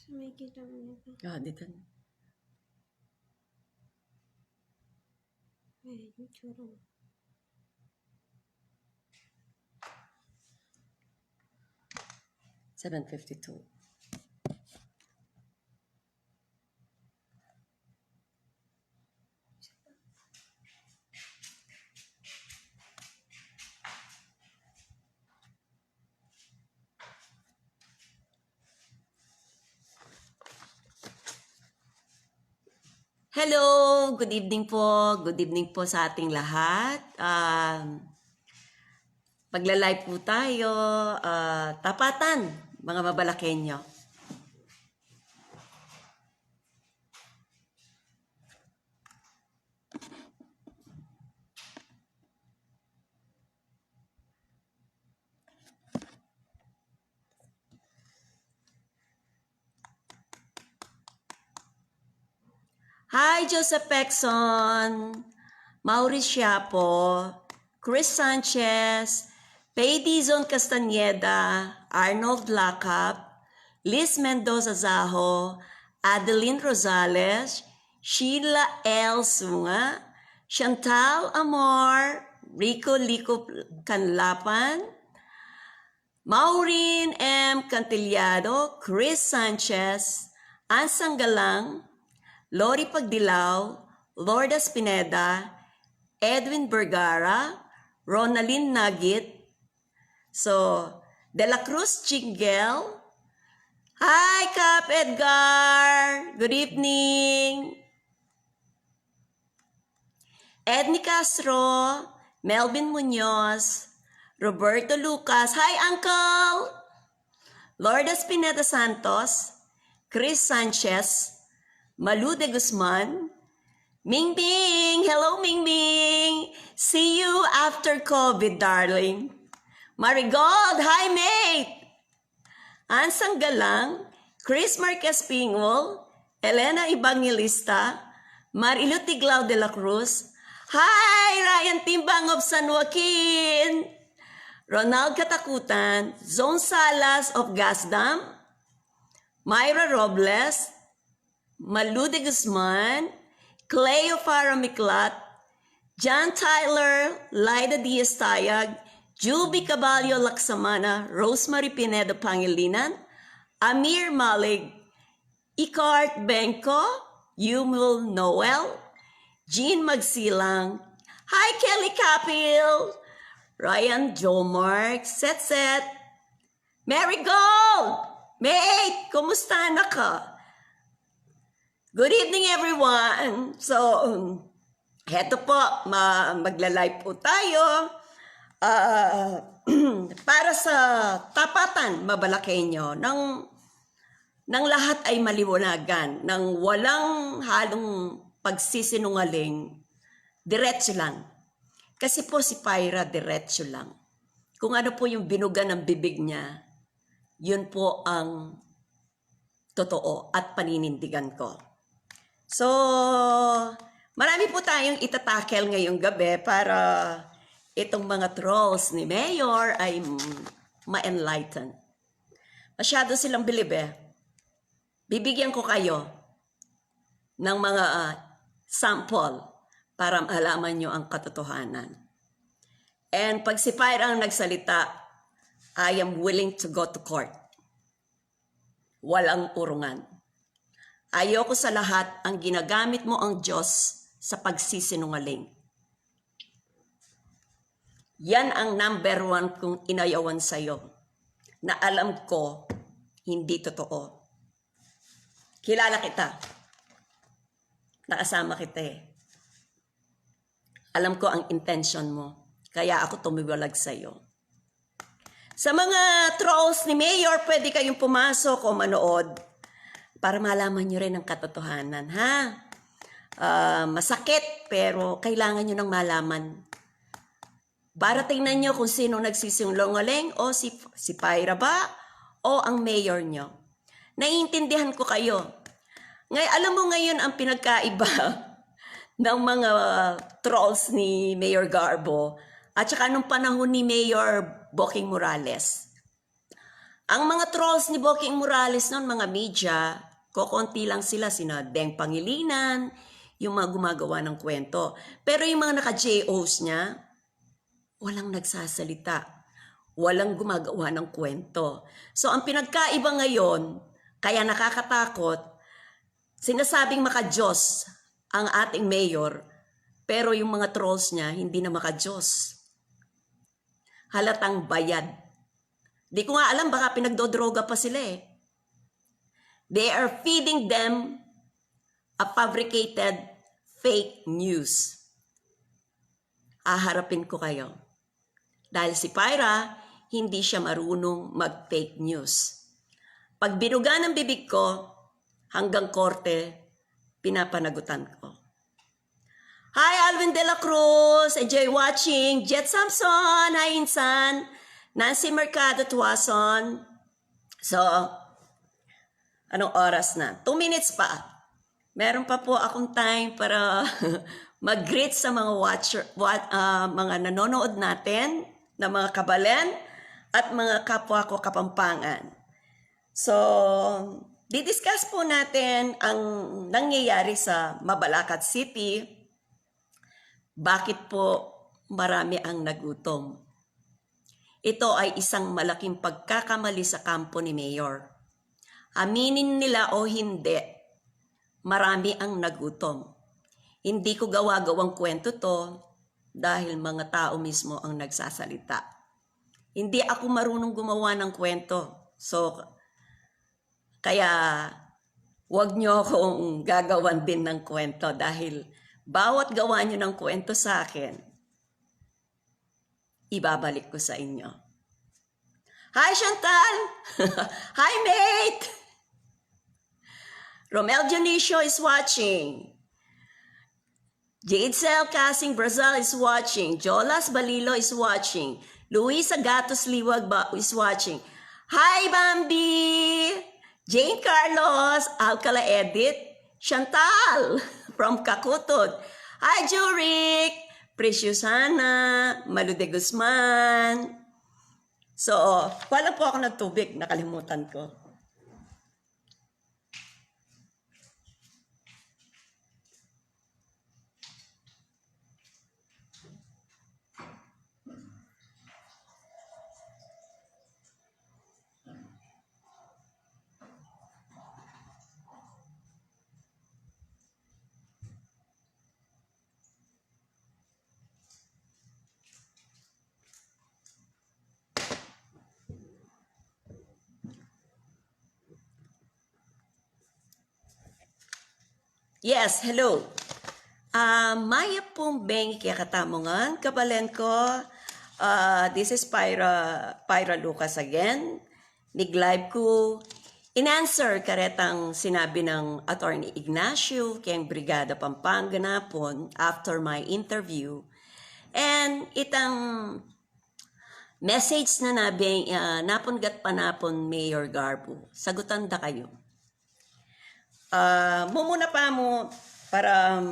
May kita mo nito. Dito. Ay, yung tsura mo. $7.52. Hello! Good evening po. Good evening po sa ating lahat. Pagla-live po tayo. Tapatan, mga Mabalakenyo. Hi, Joseph Pexon, Maurice Siapo, Chris Sanchez, Paydizon Castaneda, Arnold Lacap, Liz Mendoza Zaho, Adeline Rosales, Sheila L. Sunga, Chantal Amor, Rico Lico Canlapan, Maureen M. Cantillado, Chris Sanchez, Ansang Galang, Lori Pagdilaw, Lourdes Pineda, Edwin Vergara, Ronaldin Nagit, De La Cruz Chingel. Hi, Cap Edgar! Good evening! Edney Castro, Melvin Munoz, Roberto Lucas. Hi, Uncle! Lourdes Pineda Santos, Chris Sanchez, Malu de Guzman, Ming Ming! Hello, Ming Ming! See you after COVID, darling. Marigold! Hi, mate! Ansang Galang, Chris Marquez Pingol, Elena Evangelista, Marilu Tiglao de la Cruz. Hi, Ryan Timbang of San Joaquin! Ronald Katakutan, Zone Salas of Gasdam, Myra Robles, Malu de Guzman, Cleo Farah Miklat, John Tyler, Laida Diaz Tayag, Juby Caballo Laksamana, Rosemary Pineda Pangilinan, Amir Malig, Icart Benko, Yumul Noel, Jean Magsilang, Hi Kelly Capil, Ryan Jomark, Set, Marigold! Mate, kumusta na ka? Good evening, everyone! Heto po, magla-live po tayo para sa tapatan, Mabalakenyo, ng lahat ay maliwanagan, ng walang halong pagsisinungaling, diretso lang. Kasi po si Pyra, diretso lang. Kung ano po yung binuga ng bibig niya, yun po ang totoo at paninindigan ko. Marami po tayong itatakel ngayong gabi para itong mga trolls ni Mayor ay ma-enlighten. Masyado silang bilib Bibigyan ko kayo ng mga sample para malaman nyo ang katotohanan. And pag si Pyra ang nagsalita, I am willing to go to court. Walang urungan. Ayoko sa lahat ang ginagamit mo ang Diyos sa pagsisinungaling. Yan ang number 1 kong inayawan sa'yo na alam ko hindi totoo. Kilala kita. Nakasama kita Alam ko ang intention mo. Kaya ako tumiwalag sa'yo. Sa mga trolls ni Mayor, pwede kayong pumasok o manood para malaman nyo rin ang katotohanan, ha? Masakit, pero kailangan nyo nang malaman. Para tingnan nyo kung sino nagsisinungaling o si Pyra ba o ang mayor nyo. Naiintindihan ko kayo. Alam mo ngayon ang pinagkaiba ng mga trolls ni Mayor Garbo at saka nung panahon ni Mayor Boking Morales. Ang mga trolls ni Boking Morales noon, mga media, kokonti lang sila, sina Deng Pangilinan, yung mga gumagawa ng kwento. Pero yung mga naka-JOs niya, walang nagsasalita. Walang gumagawa ng kwento. So ang pinagkaiba ngayon, kaya nakakatakot, sinasabing maka-Diyos ang ating mayor, pero yung mga trolls niya, hindi na maka-Diyos. Halatang bayad. Di ko nga alam, baka pinagdodroga pa sila eh. They are feeding them a fabricated fake news. Aharapin ko kayo. Dahil si Pyra, hindi siya marunong mag-fake news. Pag binuga ng bibig ko, hanggang korte, pinapanagutan ko. Hi, Alvin De La Cruz. Enjoy watching. Jet Samson. Hi, Insan. Nancy Mercado Tuason. So, anong oras na? 2 minutes pa. Meron pa po akong time para mag-greet sa mga mga nanonood natin, na mga kabalen, at mga kapwa ko kapampangan. So, didiscuss po natin ang nangyayari sa Mabalacat City. Bakit po marami ang nagutom? Ito ay isang malaking pagkakamali sa kampo ni Mayor. Aminin nila o hindi, marami ang nagutom. Hindi ko gawa-gawang kwento to dahil mga tao mismo ang nagsasalita. Hindi ako marunong gumawa ng kwento. So, kaya wag nyo akong gagawan din ng kwento dahil bawat gawa nyo ng kwento sa akin, ibabalik ko sa inyo. Hi, Chantal! Hi, mate! Romel Dionisio is watching. Jade Cel Casing Brazil is watching. Jolas Balilo is watching. Luisa Gatos Liwag is watching. Hi, Bambi! Jane Carlos, Alcala Edit, Chantal from Kakutod. Hi, Jurik! Precious Hana, Malu de Guzman. So, wala po ako ng tubig, nakalimutan ko. Yes, hello. Maya pong bengi kaya katamongan, kabalen ko. This is Pyra Lucas again. Nag-live ko. In-answer karetang sinabi ng Attorney Ignacio kayang Brigada Pampanga napon after my interview. And itang message na nabing napungat panapon Mayor Garbo. Sagutan da kayo. Mumuna pa mo para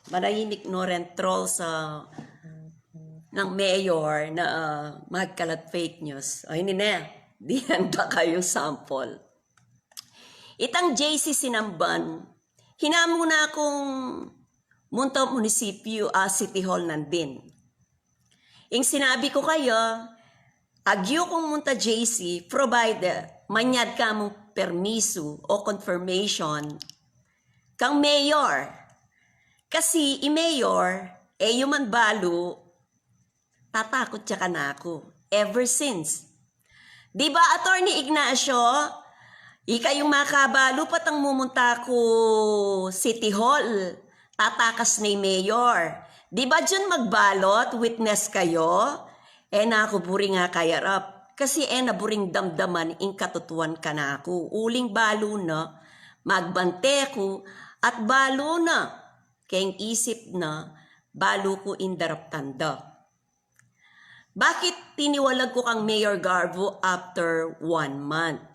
manahimik no rin troll sa ng mayor na magkalat fake news. O hindi na, di handa kayong sample. Itang JC Sinamban, hinamo na akong munta munisipyo City Hall nandin. Ing sinabi ko kayo, agyo kong munta JC, provider, manyad ka mong permiso o confirmation kang mayor. Kasi i-mayor, yuman balo, tatakot siya ka na ako. Ever since. Diba, Attorney Ignacio, ikayong makabalo patang mumunta ko City Hall, tatakas ni mayor. Diba dyan magbalot, witness kayo? Nakuburi nga kayarap. Kasi naburing damdaman ing katutuan ka na ako. Uling balo na, magbante ko, at balo na, kayang isip na, balo ko indarap tanda. Bakit tiniwalag ko kang Mayor Garbo after 1 month?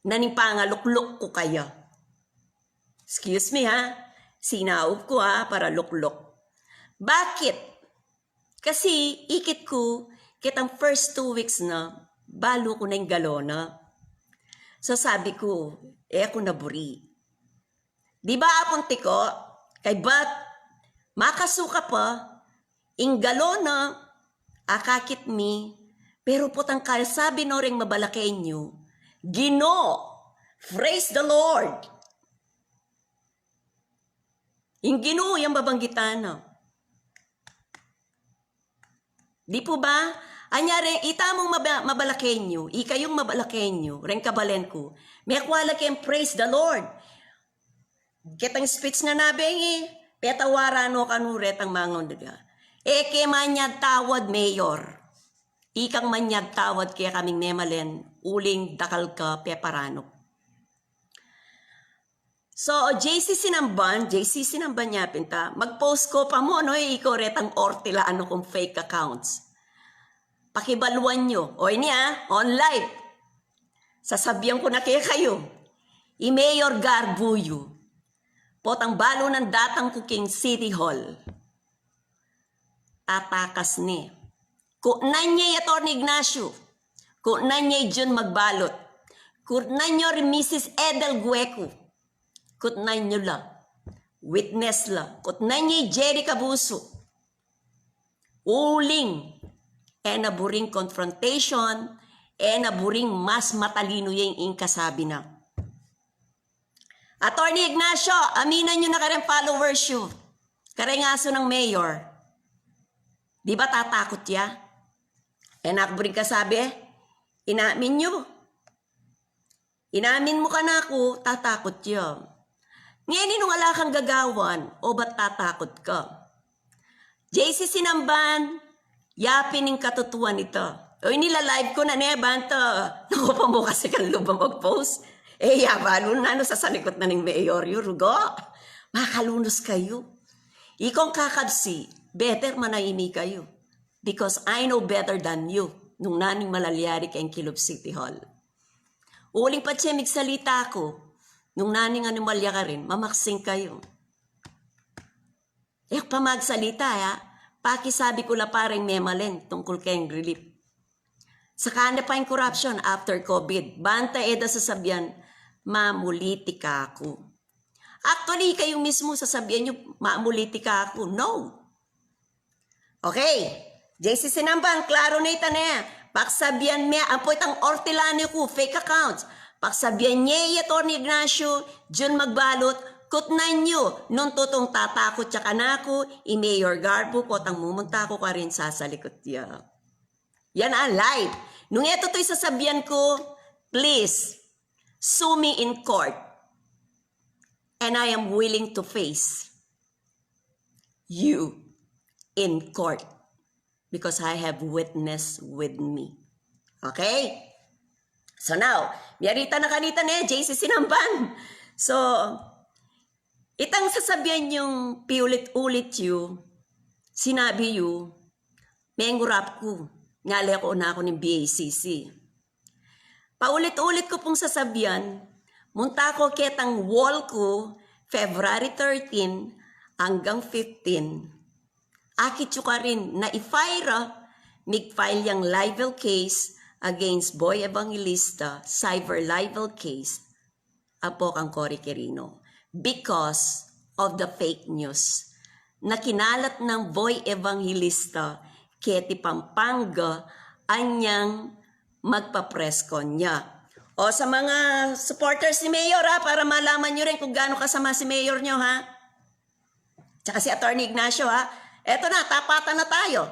Nanipangaluklok ko kaya. Excuse me ha, sinaob ko ha, para luklok. Bakit? Kasi ikit ko, kitang first 2 weeks na, balo ko na yung galona. So sabi ko, ako naburi. Di ba akong tiko? Kay ba't makasuka pa, ing galona, akakit mi, pero putang kaya sabi no ring mabalakay nyo, Gino, praise the Lord. Yung Gino, yung babanggitan. No? Di po ba? Anyari, itamong mabalakenyo, ikayong mabalakenyo, ren kabalen ko, may akwala kayong praise the Lord. Kitang speech na nabing petawara no kanuret ang mangon daga. Eke manyag tawad mayor. Ikang manyag tawad kaya kaming memalen, uling dakal ka peparano. So, JC Sinamban niya pinta, mag-post ko pa mo, no, ikaw retang ortila, ano kung fake accounts. Pakibaluan nyo. O niya, on live. Sasabihan ko na kaya kayo. I-Mayor Garbuyo. Potang balo ng datang kuking City Hall. Atakas ni. Kunan niya Atty. Ignacio. Kunan niya Jun Magbalot. Kunan niyo rin Mrs. Edel Gueco. Kunan niyo la. Witness la. Kunan niya Jerry Cabuso. Uling. Naburing confrontation. Naburing mas matalino yung kasabi na. Atty. Ignacio, aminan nyo na karang followers yun. Karang aso ng mayor. Di ba tatakot ya? Nakburing kasabi, inamin nyo. Inamin mo ka na ako, tatakot ya. Ngayon nung ala kang gagawan, o ba't tatakot ka? JC Sinamban, yapin ng katutuan ito. O nila-live ko na nebanta. Naku pa mo kasi kang lubang mag-post. Yabalo na sa salikot na ng mayor rugo. Makalunos kayo. Ikong kakabsi, better manaimi kayo. Because I know better than you nung naning malalyari kayong Kilob City Hall. Uling pa siya migsalita ko, nung naning animalya ka rin, mamaksing kayo. Pa magsalita pakisabi ko la parang memalen tungkol kayong relief. Saka na pa yung corruption after COVID. Banta eda sasabihan, mamuliti ka ako. Actually, kayo mismo sasabihan nyo, mamuliti ka ako. No. Okay. JC Sinamban, klaro na ito na. Paksabihan niya, apo itang ortilano ko, fake accounts. Paksabihan niya, Atty. Ignacio, Jun Magbalot, kutnan nyo, nung tutong tatakot siya ka na ako, i-Mayor Garbo, kotang mumunta ko ka rin sasalikot niya. Yan ang live. Nung ito to'y sasabihan ko, please, sue me in court. And I am willing to face you in court. Because I have witness with me. Okay? So now, miyarita na kanita na JC Sinamban. So, itang sasabihan yung piulit-ulit yu, sinabi yu, mengurap ko, ngali ako na ako ng BACC. Paulit-ulit ko pong sasabihan, munta ko ketang wall ko, February 13 hanggang 15, akit yung ka rin na i-file, mig-file yung libel case against Boy Evangelista, cyber libel case, apo kang Cory Quirino, because of the fake news na kinalat ng Boy Evangelista keti Pampanga anyang magpa-presscon niya. O sa mga supporters ni Mayor para malaman nyo rin kung gaano kasama si Mayor nyo Tsaka si Atty. Ignacio Eto na, tapatan na tayo.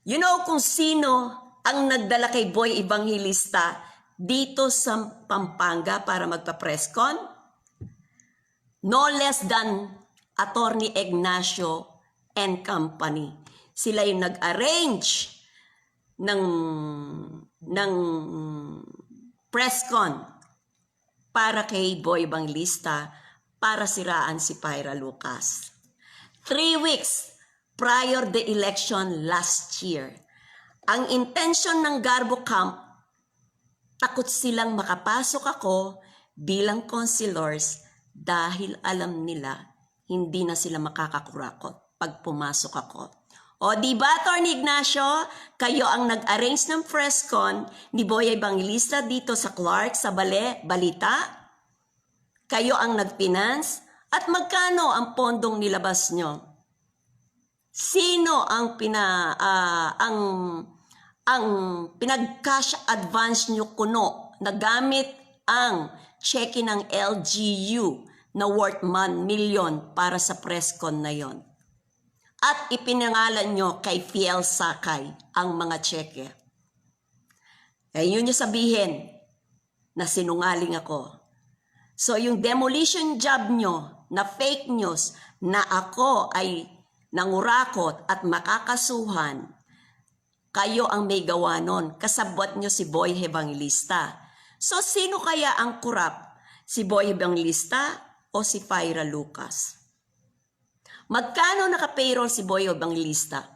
You know kung sino ang nagdala kay Boy Evangelista dito sa Pampanga para magpa-presscon? No less than Atty. Ignacio and company. Sila yung nag-arrange ng presscon para kay Boy Evangelista para siraan si Pyra Lucas. 3 weeks prior the election last year. Ang intention ng Garbo Camp, takot silang makapasok ako bilang councilors dahil alam nila hindi na sila makakakurakot pag pumasok ako. O di ba, Atty. Ignacio, kayo ang nag-arrange ng press con ni Boy Evangelista dito sa Clark, sa Balita? Kayo ang nag-finance? At magkano ang pondong nilabas nyo? Sino ang pinag-cash advance nyo kuno na gamit ang cheque ng LGU na worth 1 million para sa press con na yon? At ipinangalan nyo kay Fiel Sakay ang mga cheque. Kaya yun yung sabihin na sinungaling ako. So yung demolition job nyo na fake news na ako ay nangurakot at makakasuhan, kayo ang may gawa nun. Kasabwat nyo si Boy Evangelista. So sino kaya ang kurap? Si Boy Evangelista o si Fyra Lucas? Magkano naka-payroll si Boy Evangelista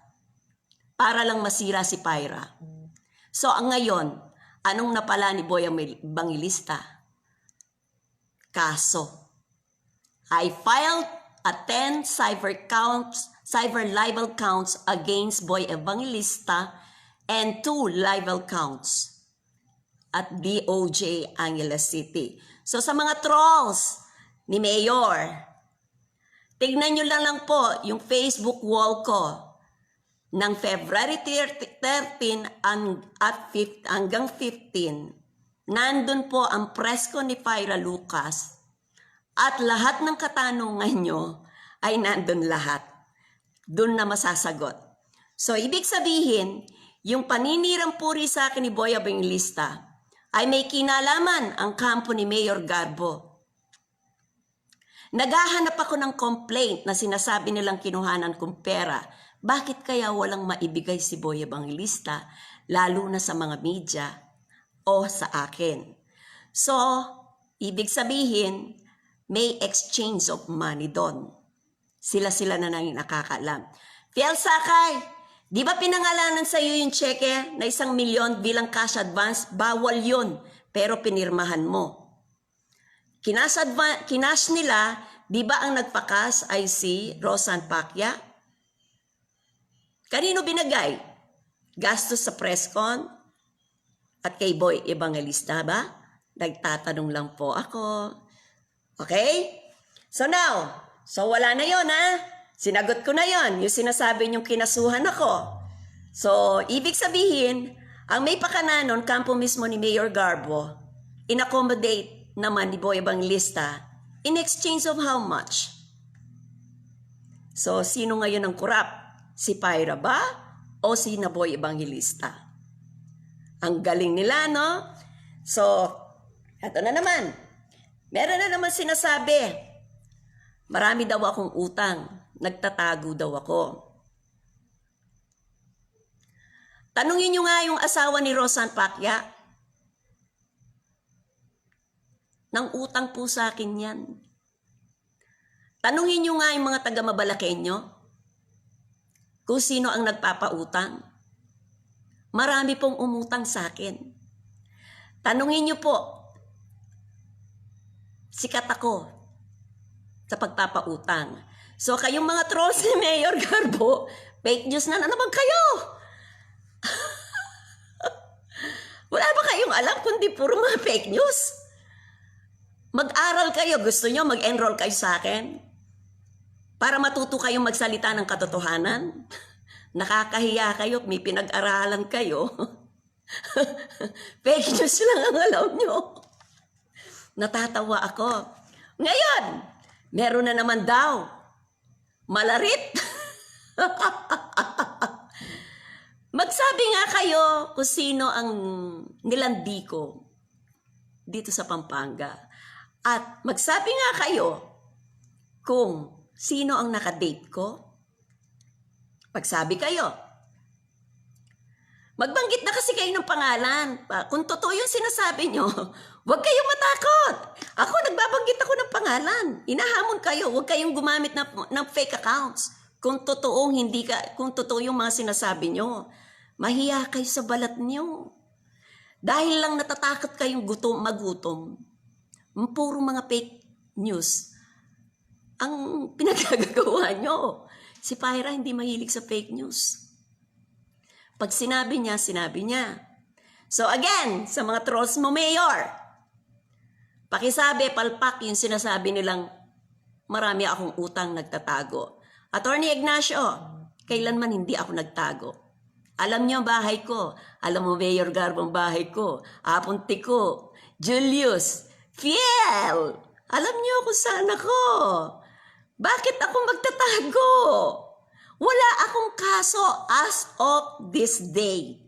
para lang masira si Fyra? So ang ngayon, anong napala ni Boy Evangelista? Kaso. I filed a 10 cyber libel counts against Boy Evangelista and 2 libel counts at DOJ Angeles City. So sa mga trolls ni Mayor, tignan nyo lang po yung Facebook wall ko ng February 13 hanggang 15. Nandun po ang press ko ni Fyra Lucas at lahat ng katanungan nyo ay nandun lahat. Doon na masasagot. So, ibig sabihin, yung paninirang puri sa akin ni Boy Evangelista ay may kinalaman ang kampo ni Mayor Garbo. Naghahanap ako ng complaint na sinasabi nilang kinuhanan kong pera. Bakit kaya walang maibigay si Boy Evangelista, lalo na sa mga media o sa akin? So, ibig sabihin, may exchange of money doon. Sila na nang nakakaalam. Fiel Sakay, di ba pinangalanan sa iyo yung cheque na 1 milyon bilang cash advance? Bawal yun, pero pinirmahan mo. Kinash nila, di ba ang nagpakas ay si Rosan Pacquiao? Kanino binagay? Gastos sa press con? At kay Boy Evangelista ba? Nagtatanong lang po ako. Okay? So now, wala na yon ha? Sinagot ko na yon, yung sinasabi niyong kinasuhan ako. So, ibig sabihin, ang may pakananon, kampo mismo ni Mayor Garbo, in-accommodate naman ni Boy Evangelista in exchange of how much? So, sino ngayon ang kurap? Si Fyra ba o si Boy Evangelista? Ang galing nila, no? So, eto na naman. Meron na naman sinasabi. Marami daw akong utang. Nagtatago daw ako. Tanungin nyo nga yung asawa ni Rosan Pacquiao. Nang utang po sa akin yan. Tanungin nyo nga yung mga taga-Mabalakenyo kung sino ang nagpapautang. Marami pong umutang sa akin. Tanungin nyo po, sikat ako sa pagpapautang. So kayong mga trolls ni Mayor Garbo, fake news na naman kayo. Wala ba kayong alam kundi puro mga fake news? Mag-aral kayo. Gusto nyo mag-enroll kayo sa akin? Para matuto kayong magsalita ng katotohanan? Nakakahiya kayo. May pinag-aralan kayo. Fake news lang ang alam nyo. Natatawa ako. Ngayon, meron na naman daw. Malarit. Magsabi nga kayo kung sino ang nilandi ko dito sa Pampanga. At magsabi nga kayo kung sino ang nakadate ko. Pagsabi kayo. Magbanggit na kasi kayo ng pangalan. Kung totoo yung sinasabi nyo, huwag kayong matakot. Ako, nagbabanggit ako ng pangalan. Inahamon kayo. Huwag kayong gumamit ng fake accounts. Kung totoo yung mga sinasabi nyo, mahiya kayo sa balat nyo. Dahil lang natatakot kayong magutom, puro mga fake news ang pinagagawa nyo. Si Pyra hindi mahilig sa fake news. Pag sinabi niya, sinabi niya. So again, sa mga trolls mo, Mayor, pakisabi, palpak yung sinasabi nilang marami akong utang nagtatago. Attorney Ignacio, kailanman hindi ako nagtago. Alam niyo ang bahay ko. Alam mo, Mayor Garbo, ang bahay ko. Apunti ko. Julius. Fiel. Alam niyo kung saan ako. Bakit ako magtatago? Wala akong kaso as of this day.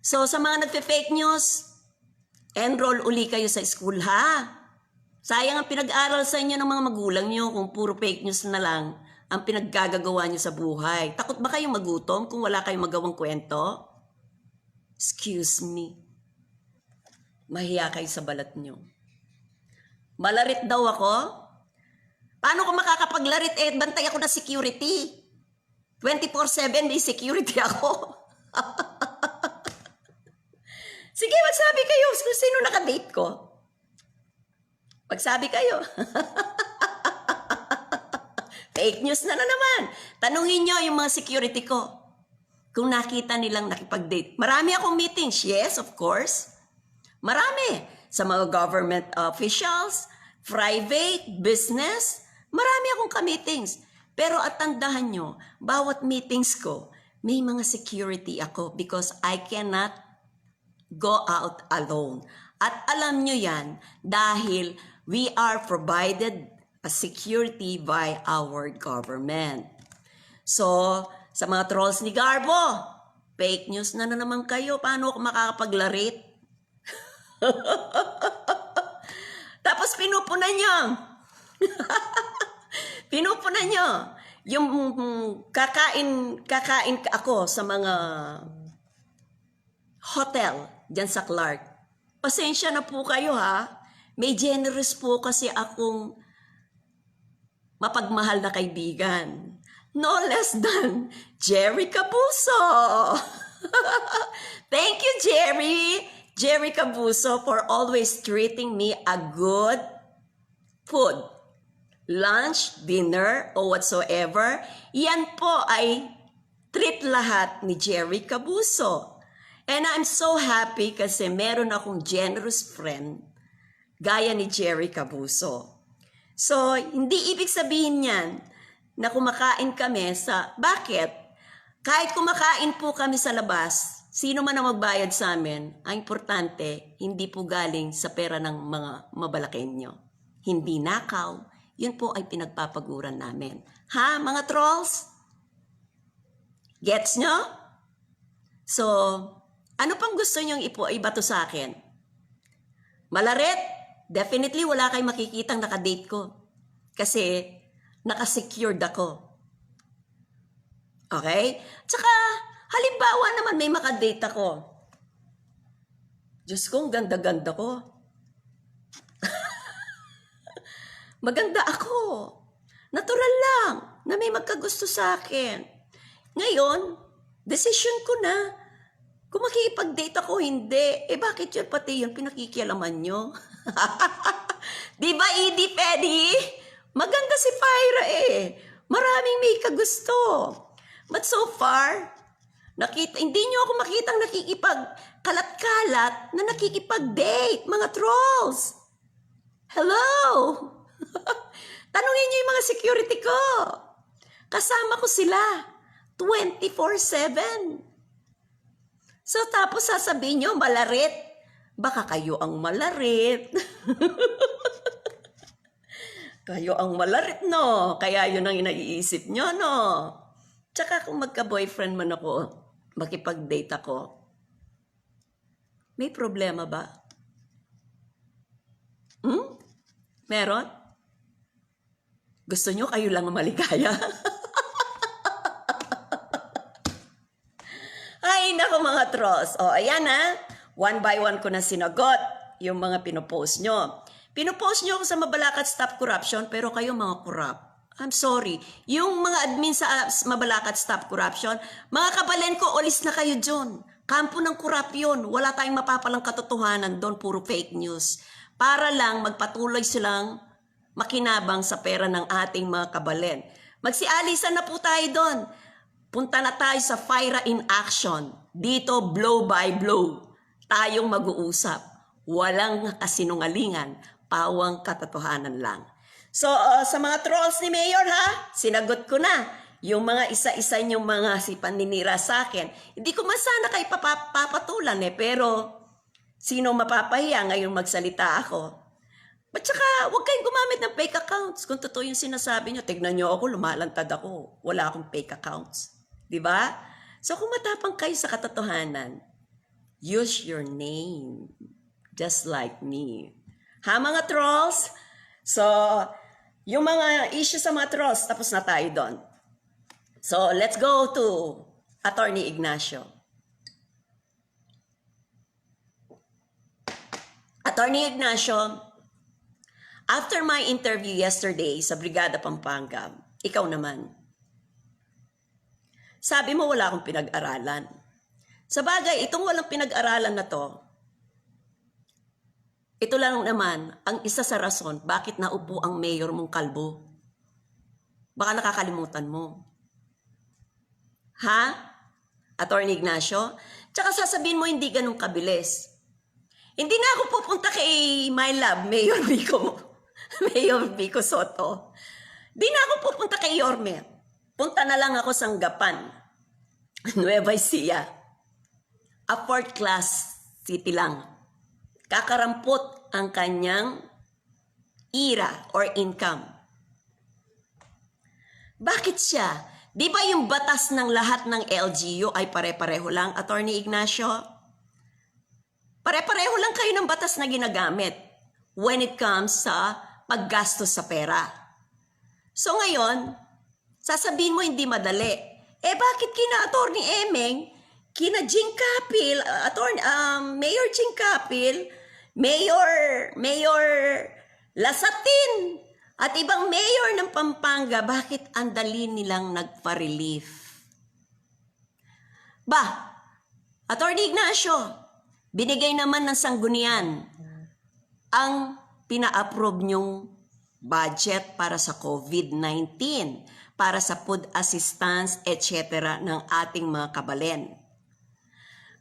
So, sa mga nagpe-fake news, enroll uli kayo sa school, ha? Sayang ang pinag-aral sa inyo ng mga magulang nyo kung puro fake news na lang ang pinaggagawa nyo sa buhay. Takot ba kayong magutom kung wala kayong magawang kwento? Excuse me. Mahiya kayo sa balat nyo. Malarit daw ako? Paano ko makakapaglarit? Bantay ako na security. 24/7 may security ako. Sige, magsabi kayo kung sino nakadate ko. Magsabi kayo. Fake news na naman. Tanungin nyo yung mga security ko. Kung nakita nilang nakipag-date. Marami akong meetings. Yes, of course. Marami. Sa mga government officials, private, business. Marami akong ka-meetings. Pero at tandahan nyo, bawat meetings ko, may mga security ako because I cannot go out alone. At alam nyo yan dahil we are provided a security by our government. So, sa mga trolls ni Garbo, fake news na naman kayo. Paano ako makakapaglarit? Tapos pinupunan nyo. Pinupunan nyo. Yung kakain ako sa mga hotel dyan sa Clark. Pasensya na po kayo, ha. May generous po kasi akong mapagmahal na kaibigan. No less than Jerry Cabuso. Thank you, Jerry. Jerry Cabuso for always treating me a good food. Lunch, dinner, or whatsoever. Yan po ay treat lahat ni Jerry Cabuso. And I'm so happy kasi meron akong generous friend gaya ni Jerry Cabuso. So, hindi ibig sabihin yan na kumakain kami sa... Bakit? Kahit kumakain po kami sa labas, sino man ang magbayad sa amin, ang importante, hindi po galing sa pera ng mga mabalakenyo. Hindi nakaw, yun po ay pinagpapaguran namin. Ha, mga trolls? Gets nyo? So, ano pang gusto nyong ibato sa akin? Malaret? Definitely wala kayong makikitang nakadate ko. Kasi nakasecured ako. Okay? Tsaka, halimbawa naman may makadate ako. Diyos ko, ang ganda-ganda ko. Maganda ako. Natural lang na may magkagusto sa akin. Ngayon, decision ko na. Kung makikipag-date ako, hindi. Bakit yun pati yun pinakikialaman nyo? Di ba, Edie Pedi? Maganda si Pyra Maraming may kagusto. But so far, hindi nyo ako makitang nakikipag-kalat-kalat na nakikipag-date, mga trolls. Hello? Tanungin nyo yung mga security ko. Kasama ko sila 24/7. So tapos sasabihin nyo, malarit. Baka kayo ang malarit. Kayo ang malarit, no? Kaya yun ang inaiisip nyo, no? Tsaka kung magka-boyfriend man ako, makipag-date ako, may problema ba? Meron? Gusto nyo kayo lang ang maligaya? Ay, naku mga trolls. O, ayan ha. One by one ko na sinagot yung mga pinopost nyo. Pinopost nyo ako sa Mabalacat Stop Corruption, pero kayo mga corrupt. I'm sorry. Yung mga admin sa Mabalacat Stop Corruption, mga kabalen ko, ulis na kayo dyan. Kampo ng corrupt yun. Wala tayong mapapalang katotohanan doon, puro fake news. Para lang magpatuloy silang makinabang sa pera ng ating mga kabalen. Magsialisan na po tayo doon. Punta na tayo sa FIRA in action. Dito, blow by blow. Tayong mag-uusap. Walang kasinungalingan, pawang katotohanan lang. So, sa mga trolls ni Mayor ha, sinagot ko na. Yung mga isa-isa niyong mga paninira sa akin. Hindi ko man sana kayo papatulan pero sino mapapahiya ngayong magsalita ako? At saka, huwag kayong gumamit ng fake accounts. Kung totoo yung sinasabi nyo, tignan nyo ako, lumalantad ako. Wala akong fake accounts. Diba? So, kung matapang kayo sa katotohanan, use your name. Just like me. Ha, mga trolls? So, yung mga issues sa mga trolls, tapos na tayo doon. So, let's go to Attorney Ignacio. Attorney Ignacio, after my interview yesterday sa Brigada Pampanga, ikaw naman, sabi mo wala akong pinag-aralan. Sa bagay, itong walang pinag-aralan na to, ito lang naman ang isa sa rason bakit naupo ang mayor mong kalbo. Baka nakakalimutan mo. Ha? Attorney Ignacio? Tsaka sasabihin mo hindi ganun kabilis. Hindi na ako pupunta kay my love, Mayor Vico Soto. Di na ako pupunta kay Yorme. Punta na lang ako sa Gapan, Nueva Ecija. A fourth class city lang. Kakarampot ang kanyang ira or income. Bakit siya? Di ba yung batas ng lahat ng LGU ay pare-pareho lang, Attorney Ignacio? Pare-pareho lang kayo ng batas na ginagamit when it comes sa paggastos sa pera. So ngayon, sasabihin mo hindi madali. Bakit kina Attorney Emeng, kina Jing Capil, Mayor Jing Capil, Mayor Lasatin, at ibang mayor ng Pampanga, bakit ang dali nilang nagpa-relief? Attorney Ignacio, binigay naman ng sanggunian ang pina-approve nyong budget para sa COVID-19, para sa food assistance, etc. ng ating mga kabalen.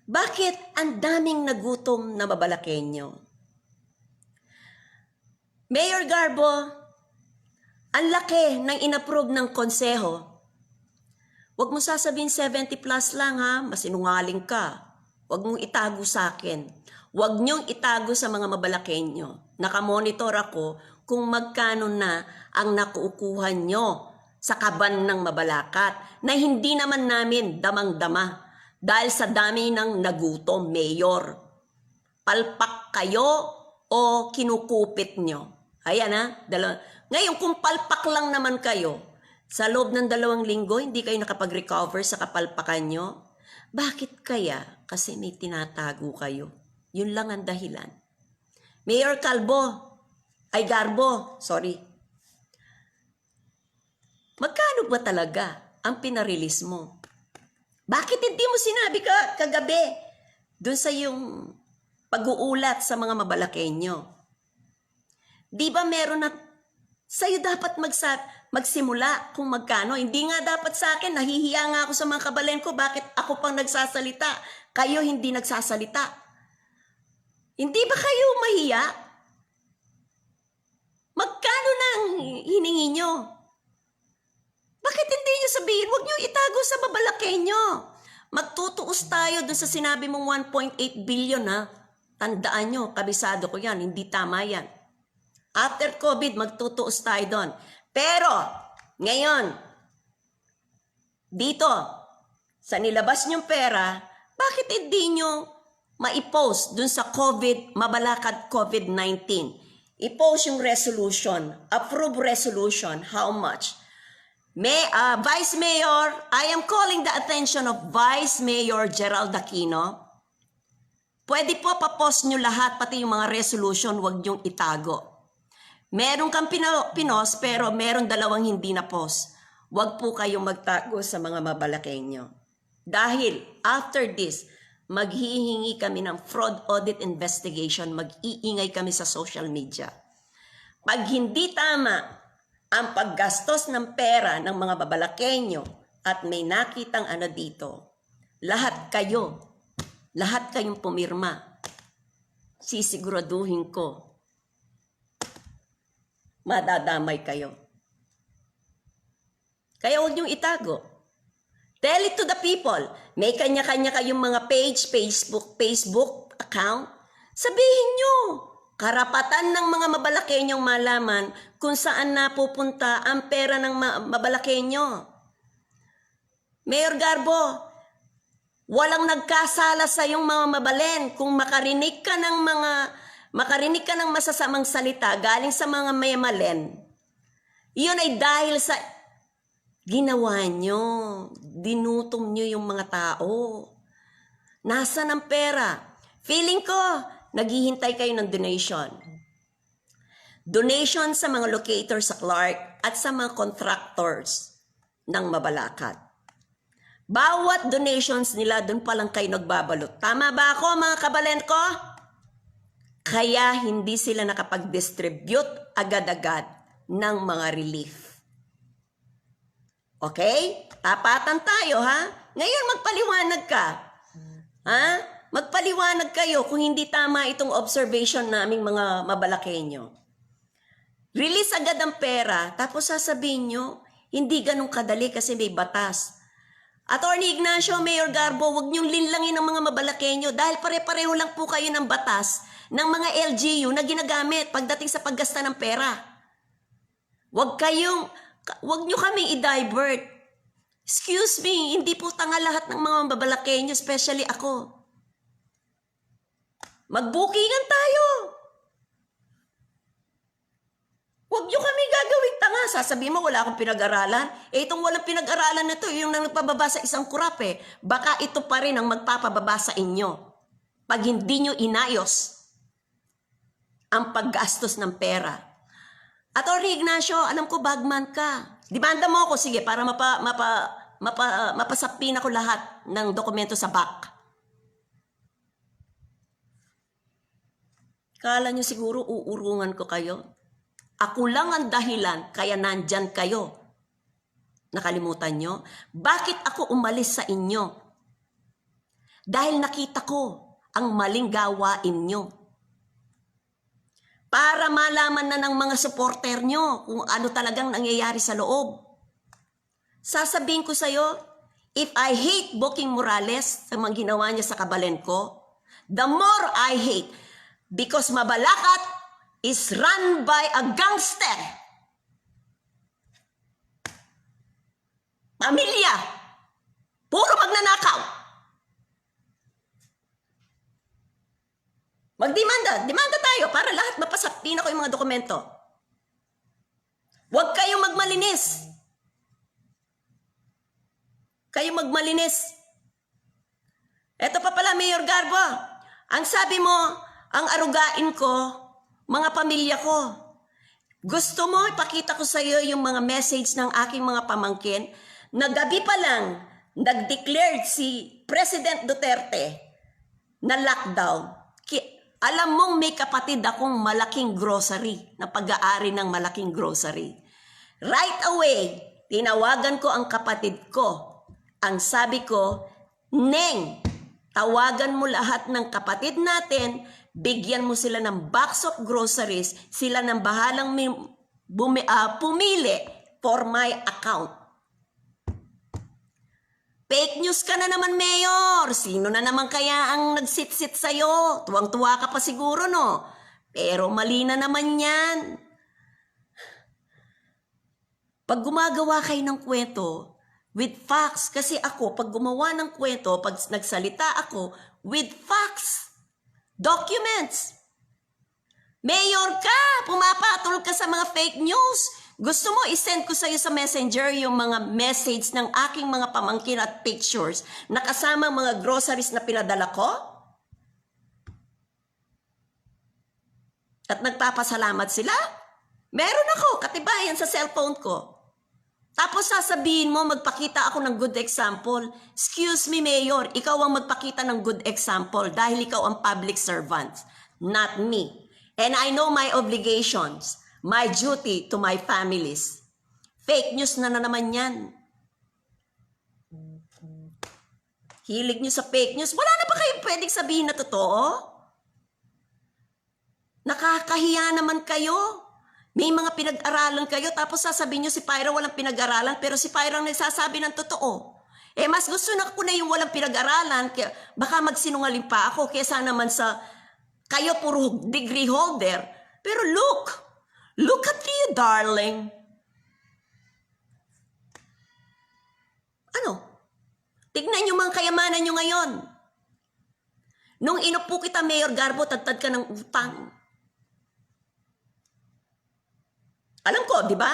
Bakit ang daming nagutom na Mabalakenyo? Mayor Garbo, ang laki ng inapprove ng konseho. Huwag mo sasabihin 70 plus lang ha, masinungaling ka. Huwag mong itago sa akin. Huwag niyong itago sa mga Mabalakenyo. Nakamonitor ako kung magkano na ang nakukuha nyo sa kaban ng Mabalacat na hindi naman namin damang-dama dahil sa dami ng nagutom, Mayor. Palpak kayo o kinukupit nyo? Ayan ha, ngayon kung palpak lang naman kayo, sa loob ng 2 linggo, hindi kayo nakapag-recover sa kapalpakan nyo? Bakit kaya? Kasi may tinatago kayo. Yun lang ang dahilan. Mayor Garbo, magkano ba talaga ang pinarelease mo? Bakit hindi mo sinabi kagabi dun sa yung pag-uulat sa mga Mabalakenyo? Di ba meron na sa'yo dapat magsimula kung magkano? Hindi nga dapat sa akin, nahihiya nga ako sa mga kabalen ko, bakit ako pang nagsasalita? Kayo hindi nagsasalita. Hindi ba kayo mahiya? Magkano nang hiningi nyo? Bakit hindi nyo sabihin? Huwag nyo itago sa Mabalakenyo. Magtutuos tayo dun sa sinabi mong 1.8 billion ha. Tandaan nyo, kabisado ko yan, hindi tama yan. After COVID, magtutuos tayo doon. Pero, ngayon, dito, sa nilabas nyong pera, bakit hindi nyo ma-post dun sa Mabalacat COVID-19? I-post yung resolution, approve resolution, how much? Vice Mayor, I am calling the attention of Vice Mayor Gerald Aquino. Pwede po pa-post nyo lahat, pati yung mga resolution, wag nyong itago. Meron kang pinos, pero meron 2 hindi na post. Huwag po kayong magtago sa mga Mabalakenyo. Dahil after this, maghihingi kami ng fraud audit investigation, mag-iingay kami sa social media. Pag hindi tama ang paggastos ng pera ng mga babalakenyo at may nakitang ano dito, lahat kayong pumirma, sisiguraduhin ko, madadamay kayo. Kaya huwag niyong itago. Tell it to the people. May kanya-kanya kayong mga page, Facebook account. Sabihin niyo, karapatan ng mga mabalakenyong malaman kung saan napupunta ang pera ng mabalakenyo. Mayor Garbo, walang nagkasala sa iyong mga mabalen kung makarinig ka ng masasamang salita galing sa mga mayamalen. Iyon ay dahil sa ginawa nyo, dinutom nyo yung mga tao. Nasaan ang pera? Feeling ko, naghihintay kayo ng donation. Donation sa mga locator sa Clark at sa mga contractors ng Mabalacat. Bawat donations nila, doon pa lang kayo nagbabalot. Tama ba ako, mga kabalen ko? Kaya hindi sila nakapag-distribute agad-agad ng mga relief. Okay? Tapatan tayo, ha? Ngayon magpaliwanag ka. Ha? Magpaliwanag kayo kung hindi tama itong observation naming mga mabalakenyo. Release agad ang pera, tapos sasabihin nyo, hindi ganun kadali kasi may batas. Attorney Ignacio, Mayor Garbo, huwag niyong linlangin ng mga mabalakenyo dahil pare-pareho lang po kayo ng batas ng mga LGU na ginagamit pagdating sa paggasta ng pera. Huwag niyo kami i-divert. Excuse me, hindi po tanga lahat ng mga mabalakenyo, especially ako. Magbukingan tayo. Huwag niyo kami gagawin tanga. Sasabihin mo, wala akong pinag-aralan. Itong walang pinag-aralan na ito, yung nagpababa sa isang kurap eh. Baka ito pa rin ang magpapababa sa inyo. Pag hindi nyo inayos ang paggastos ng pera. Attorney Ignacio, alam ko bagman ka. Demanda mo ako, sige, para mapasapin ako lahat ng dokumento sa back. Kala nyo siguro uurungan ko kayo? Ako lang ang dahilan kaya nandyan kayo. Nakalimutan nyo? Bakit ako umalis sa inyo? Dahil nakita ko ang maling gawain nyo. Para malaman na ng mga supporter nyo kung ano talagang nangyayari sa loob. Sasabihin ko sa'yo, if I hate Boking Morales sa mga ginawa niya sa kabalen ko, the more I hate. Because Mabalacat is run by a gangster. Pamilya. Puro magnanakaw. Demanda tayo para lahat mapasapin ako yung mga dokumento. Huwag kayong magmalinis. Eto pa pala, Mayor Garbo. Ang sabi mo, ang arugain ko, mga pamilya ko. Gusto mo ipakita ko sa iyo yung mga message ng aking mga pamangkin na gabi pa lang nag-declared si President Duterte na lockdown. Alam mong may kapatid akong malaking grocery, na pag-aari ng malaking grocery. Right away, tinawagan ko ang kapatid ko. Ang sabi ko, Neng, tawagan mo lahat ng kapatid natin, bigyan mo sila ng box of groceries, sila nang bahalang pumili for my account. Fake news ka na naman, Mayor. Sino na naman kaya ang nagsit-sit sa'yo? Tuwang-tuwa ka pa siguro, no? Pero mali na naman yan. Pag gumagawa kayo ng kwento with facts, kasi ako, pag gumawa ng kwento, pag nagsalita ako with facts, documents. Mayor ka, pumapatol ka sa mga fake news. Gusto mo isend ko sa iyo sa messenger yung mga message ng aking mga pamangkin at pictures na kasama mga groceries na pinadala ko? At nagpapasalamat sila? Meron ako, katibayan sa cellphone ko. Tapos sasabihin mo, magpakita ako ng good example. Excuse me, Mayor, ikaw ang magpakita ng good example dahil ikaw ang public servant, not me. And I know my obligations. My duty to my families. Fake news na naman yan. Hilig nyo sa fake news. Wala na ba kayong pwedeng sabihin na totoo? Nakakahiya naman kayo. May mga pinag-aralan kayo, tapos sasabihin nyo si Pyra walang pinag-aralan, pero si Pyra ang nagsasabi ng totoo. Mas gusto na ko na yung walang pinag-aralan, kaya baka magsinungaling pa ako, kesa naman sa kayo puro degree holder. Pero look at you, darling. Ano? Tignan yung mga kayamanan nyo ngayon. Nung inupo kita, Mayor Garbo, tagtad ka ng utang. Alam ko, di ba?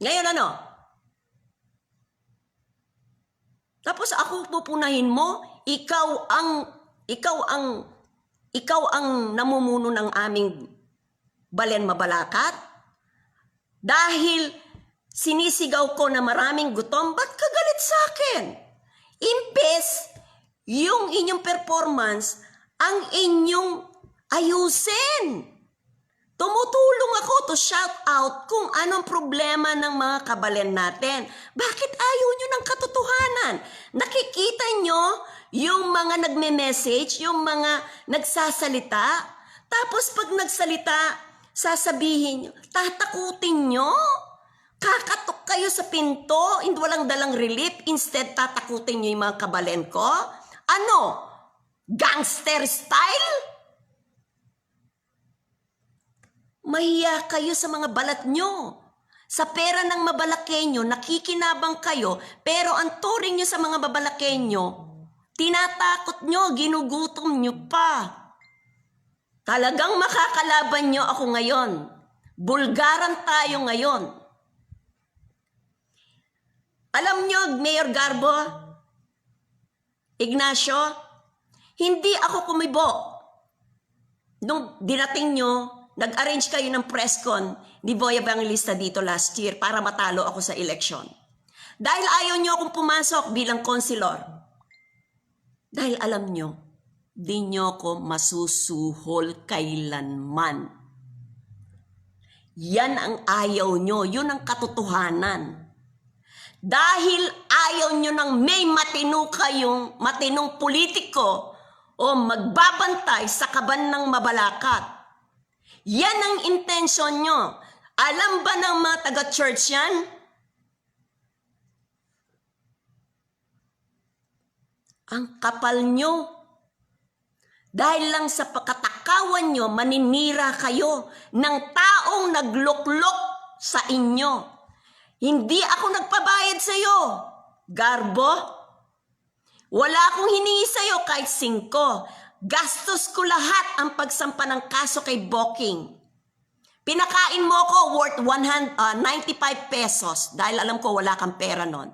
Ngayon ano? Tapos ako pupunahin mo, ikaw ang namumuno ng aming Balen Mabalacat? Dahil sinisigaw ko na maraming gutom, ba't ka galit sa akin? Imbes, yung inyong performance, ang inyong ayusin. Tumutulong ako to shout out kung anong problema ng mga kabalen natin. Bakit ayaw nyo ng katotohanan? Nakikita nyo yung mga nagme-message, yung mga nagsasalita. Tapos pag nagsalita, sasabihin nyo, tatakutin nyo. Kakatok kayo sa pinto, hindi walang dalang relief. Instead, tatakutin nyo yung mga kabalen ko. Ano? Gangster style? Mahiya kayo sa mga balat nyo. Sa pera ng mabalakenyo, nakikinabang kayo, pero ang turing nyo sa mga babalakenyo, tinatakot nyo, ginugutom nyo pa. Talagang makakalaban nyo ako ngayon. Bulgaran tayo ngayon. Alam nyo, Mayor Garbo, Ignacio, hindi ako kumibo. Nung dinating nyo, nag-arrange kayo ng press con ni Boy Evangelista dito last year para matalo ako sa eleksyon. Dahil ayaw nyo akong pumasok bilang konsilor. Dahil alam nyo, di nyo ako masusuhol kailanman. Yan ang ayaw nyo, yun ang katotohanan. Dahil ayaw nyo ng may matinong politiko o magbabantay sa kaban ng Mabalacat. Yan ang intensyon nyo. Alam ba ng mga taga-church yan? Ang kapal nyo. Dahil lang sa pagkatakawan nyo, maninira kayo ng taong nagluklok sa inyo. Hindi ako nagpabayad sa iyo, Garbo. Wala akong hiningi sa iyo kahit 5. Gastos ko lahat ang pagsampa ng kaso kay Booking. Pinakain mo ako worth 95 pesos dahil alam ko wala kang pera nun.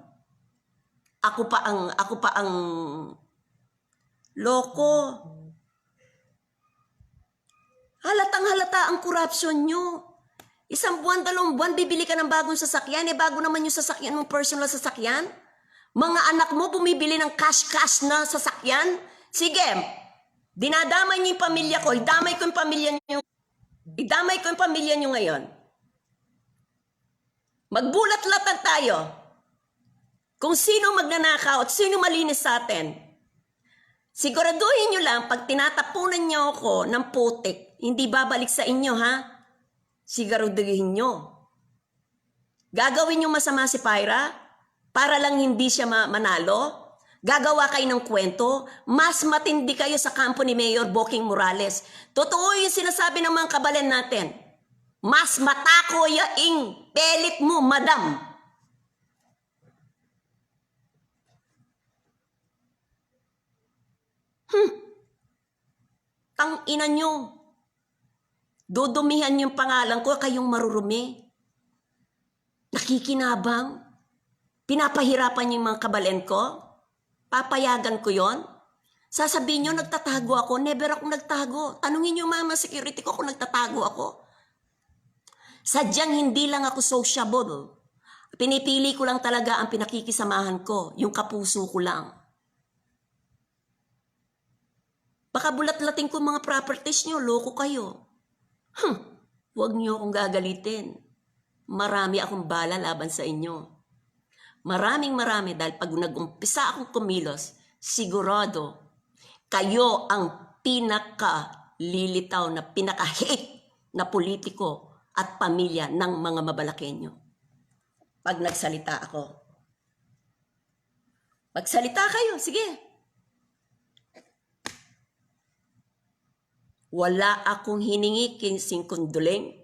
Ako pa ang loko. Halatang halata ang corruption nyo. 1 buwan, 2 buwan, bibili ka ng bagong sasakyan. Bago naman yung sasakyan mong personal sasakyan. Mga anak mo bumibili ng cash na sasakyan. Sige, dinadamay niyo yung pamilya ko. Idamay ko yung pamilya niyo ngayon. Magbulat-latan tayo. Kung sino magnanakaw at sino malinis sa atin. Siguraduhin niyo lang, pag tinatapunan niyo ako ng putik, hindi babalik sa inyo, ha? Siguraduhin niyo. Gagawin niyo masama si Pyra para lang hindi siya manalo? Gagawa kayo ng kwento, mas matindi kayo sa kampo ni Mayor Booking Morales. Totoo yung sinasabi ng mga kabalen natin. Mas matako yung pelit mo, madam. Tang-ina nyo. Dudumihan yung pangalan ko, kayong marurumi. Nakikinabang. Pinapahirapan yung mga kabalen ko. Papayagan ko yon. Sasabihin nyo, nagtatago ako. Never akong nagtago. Tanungin nyo mga security ko kung nagtatago ako. Sadyang hindi lang ako sociable. Pinipili ko lang talaga ang pinakikisamahan ko. Yung kapuso ko lang. Baka bulat-lating ko mga properties nyo, loko kayo. Huwag nyo akong gagalitin. Marami akong bala laban sa inyo. Marami dahil pag nag-umpisa akong kumilos, sigurado, kayo ang pinaka-lilitaw na pinaka-hate na politiko at pamilya ng mga Mabalakenyo. Pag nagsalita ako. Magsalita kayo, sige. Wala akong hiningi kinsing kunduling.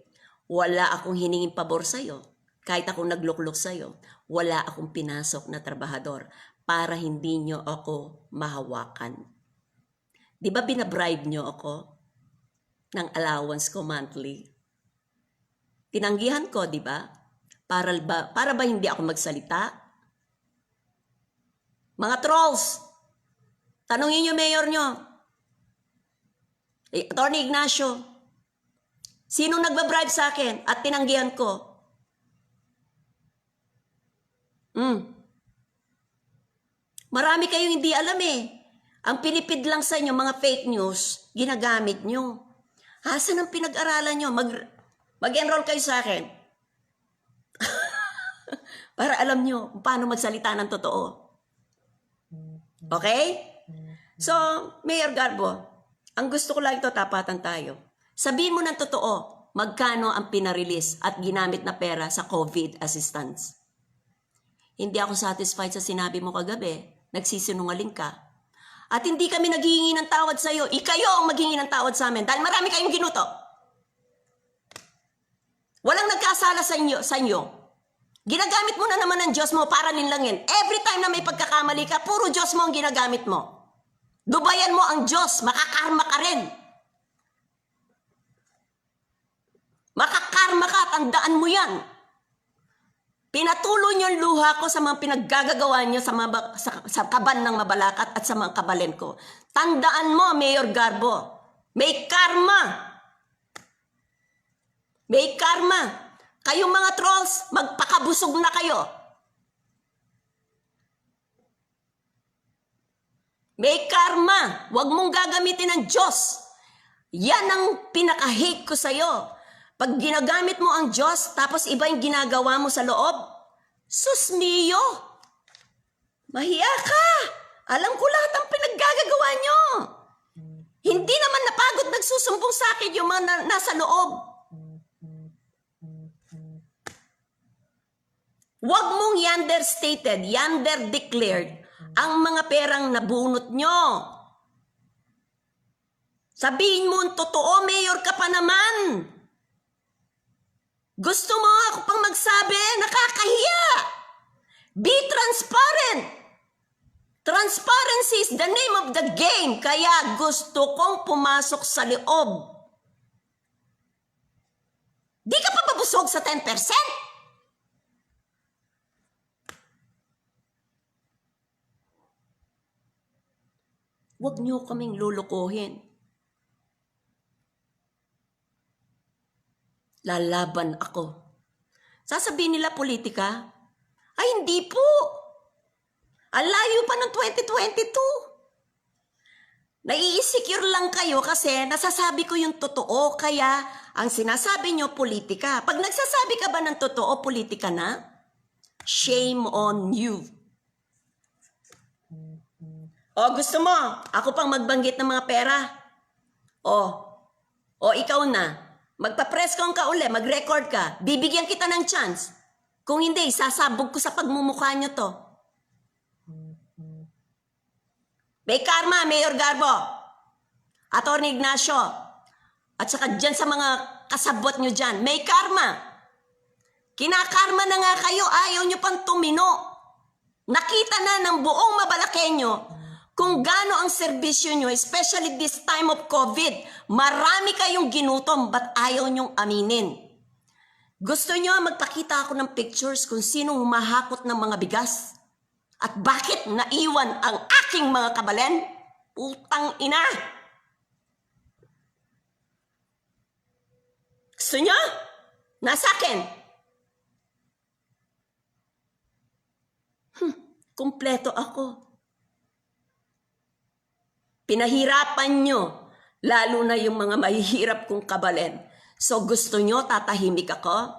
Wala akong hiningin pabor sa'yo. Kahit akong nagluklok sa'yo, wala akong pinasok na trabahador para hindi nyo ako mahawakan. Di ba binabribe nyo ako ng allowance ko monthly? Tinanggihan ko, di ba? Para ba hindi ako magsalita? Mga trolls, tanungin nyo mayor nyo. Attorney Ignacio, sino nagbabribe sa akin at tinanggihan ko? Marami kayong hindi alam eh. Ang pinipid lang sa inyo, mga fake news, ginagamit nyo. Asan ang pinag-aralan nyo? Mag-enroll kayo sa akin. Para alam nyo paano magsalita ng totoo. Okay? So, Mayor Garbo, ang gusto ko lang ito, tapatan tayo. Sabihin mo ng totoo, magkano ang pinarelease at ginamit na pera sa COVID assistance. Hindi ako satisfied sa sinabi mo kagabi, nagsisinungaling ka. At hindi kami naghihingi ng tawad sa iyo, ikayo ang maghingi ng tawad sa amin dahil marami kayong ginuto. Walang nagkasala sa inyo. Ginagamit mo na naman ang Diyos mo para linlangin. Every time na may pagkakamali ka, puro Diyos mo ang ginagamit mo. Dubayan mo ang Diyos, makakarma ka rin. Makakarma ka, tandaan mo yan. Pinatuloy niyo ang luha ko sa mga pinaggagawa niyo sa kaban ng Mabalacat at sa mga kabalen ko. Tandaan mo, Mayor Garbo, may karma. May karma. Kayong mga trolls, magpakabusog na kayo. May karma. Huwag mong gagamitin ng Diyos. Yan ang pinaka-hate ko sa'yo. Pag ginagamit mo ang Diyos, tapos iba yung ginagawa mo sa loob, sus mio, mahiya ka. Alam ko lahat ang pinaggagawa nyo. Hindi naman napagod nagsusumbong sa akin yung mga nasa loob. Huwag mong yander stated, yander declared, ang mga perang nabunot nyo. Sabihin mo ang totoo, Mayor ka pa naman. Gusto mo ako pang magsabi? Nakakahiya. Be transparent. Transparency is the name of the game. Kaya gusto kong pumasok sa loob. Di ka pa babusog sa 10%? Huwag niyo kaming lulukuhin. Lalaban ako. Sasabihin nila politika? Ay, hindi po. Ang layo pa ng 2022. Nai-insecure lang kayo kasi nasasabi ko yung totoo. Kaya ang sinasabi nyo, politika. Pag nagsasabi ka ba ng totoo, politika na? Shame on you. O, gusto mo? Ako pang magbanggit ng mga pera? O ikaw na. Magpa-press con ka uli, mag-record ka. Bibigyan kita ng chance. Kung hindi, sasabog ko sa pagmumukha nyo to. May karma, Mayor Garbo. Attorney Ignacio. At saka dyan sa mga kasabot nyo dyan, may karma. Kinakarma na nga kayo, ayaw nyo pang tumino. Nakita na ng buong Mabalakenyo kung gaano ang serbisyo nyo, especially this time of COVID. Marami kayong ginutom, ba't ayaw nyong aminin? Gusto nyo magpakita ako ng pictures kung sinong humahakot ng mga bigas? At bakit naiwan ang aking mga kabalen? Putang ina! Gusto nyo? Nasa akin. Kumpleto ako. Pinahirapan nyo, lalo na yung mga mahihirap kong kabalen. So gusto nyo tatahimik ako?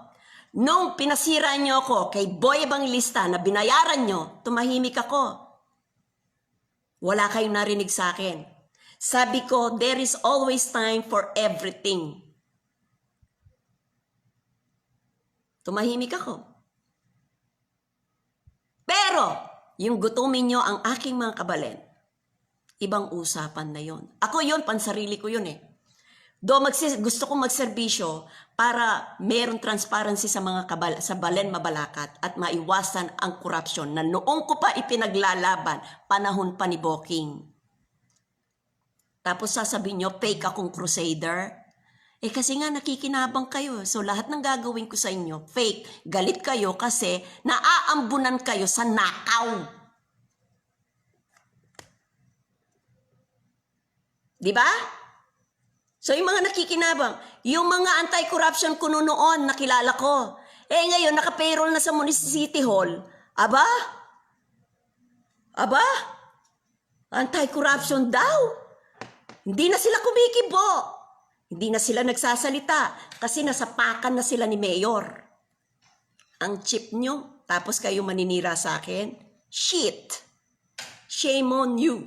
Nung pinasira nyo ako kay Boy Evangelista na binayaran nyo, tumahimik ako. Wala kayong narinig sa akin. Sabi ko, there is always time for everything. Tumahimik ako. Pero, yung gutumin nyo ang aking mga kabalen, ibang usapan na yon. Ako yon, pansarili ko yun eh. Gusto kong magserbisyo para meron transparency sa mga sa Balen Mabalacat at maiwasan ang korupsyon na noong ko pa ipinaglalaban, panahon pa ni Boking. Tapos sasabihin nyo, fake akong crusader. Kasi nga nakikinabang kayo. So lahat ng gagawin ko sa inyo, fake. Galit kayo kasi naaambunan kayo sa nakaw. Diba? So yung mga nakikinabang, yung mga anti-corruption ko noon, nakilala ko. Ngayon, naka-payroll na sa City Hall. Aba? Anti-corruption daw. Hindi na sila kumikibo. Hindi na sila nagsasalita kasi nasapakan na sila ni Mayor. Ang cheap nyo, tapos kayo maninira sa akin? Shit! Shame on you.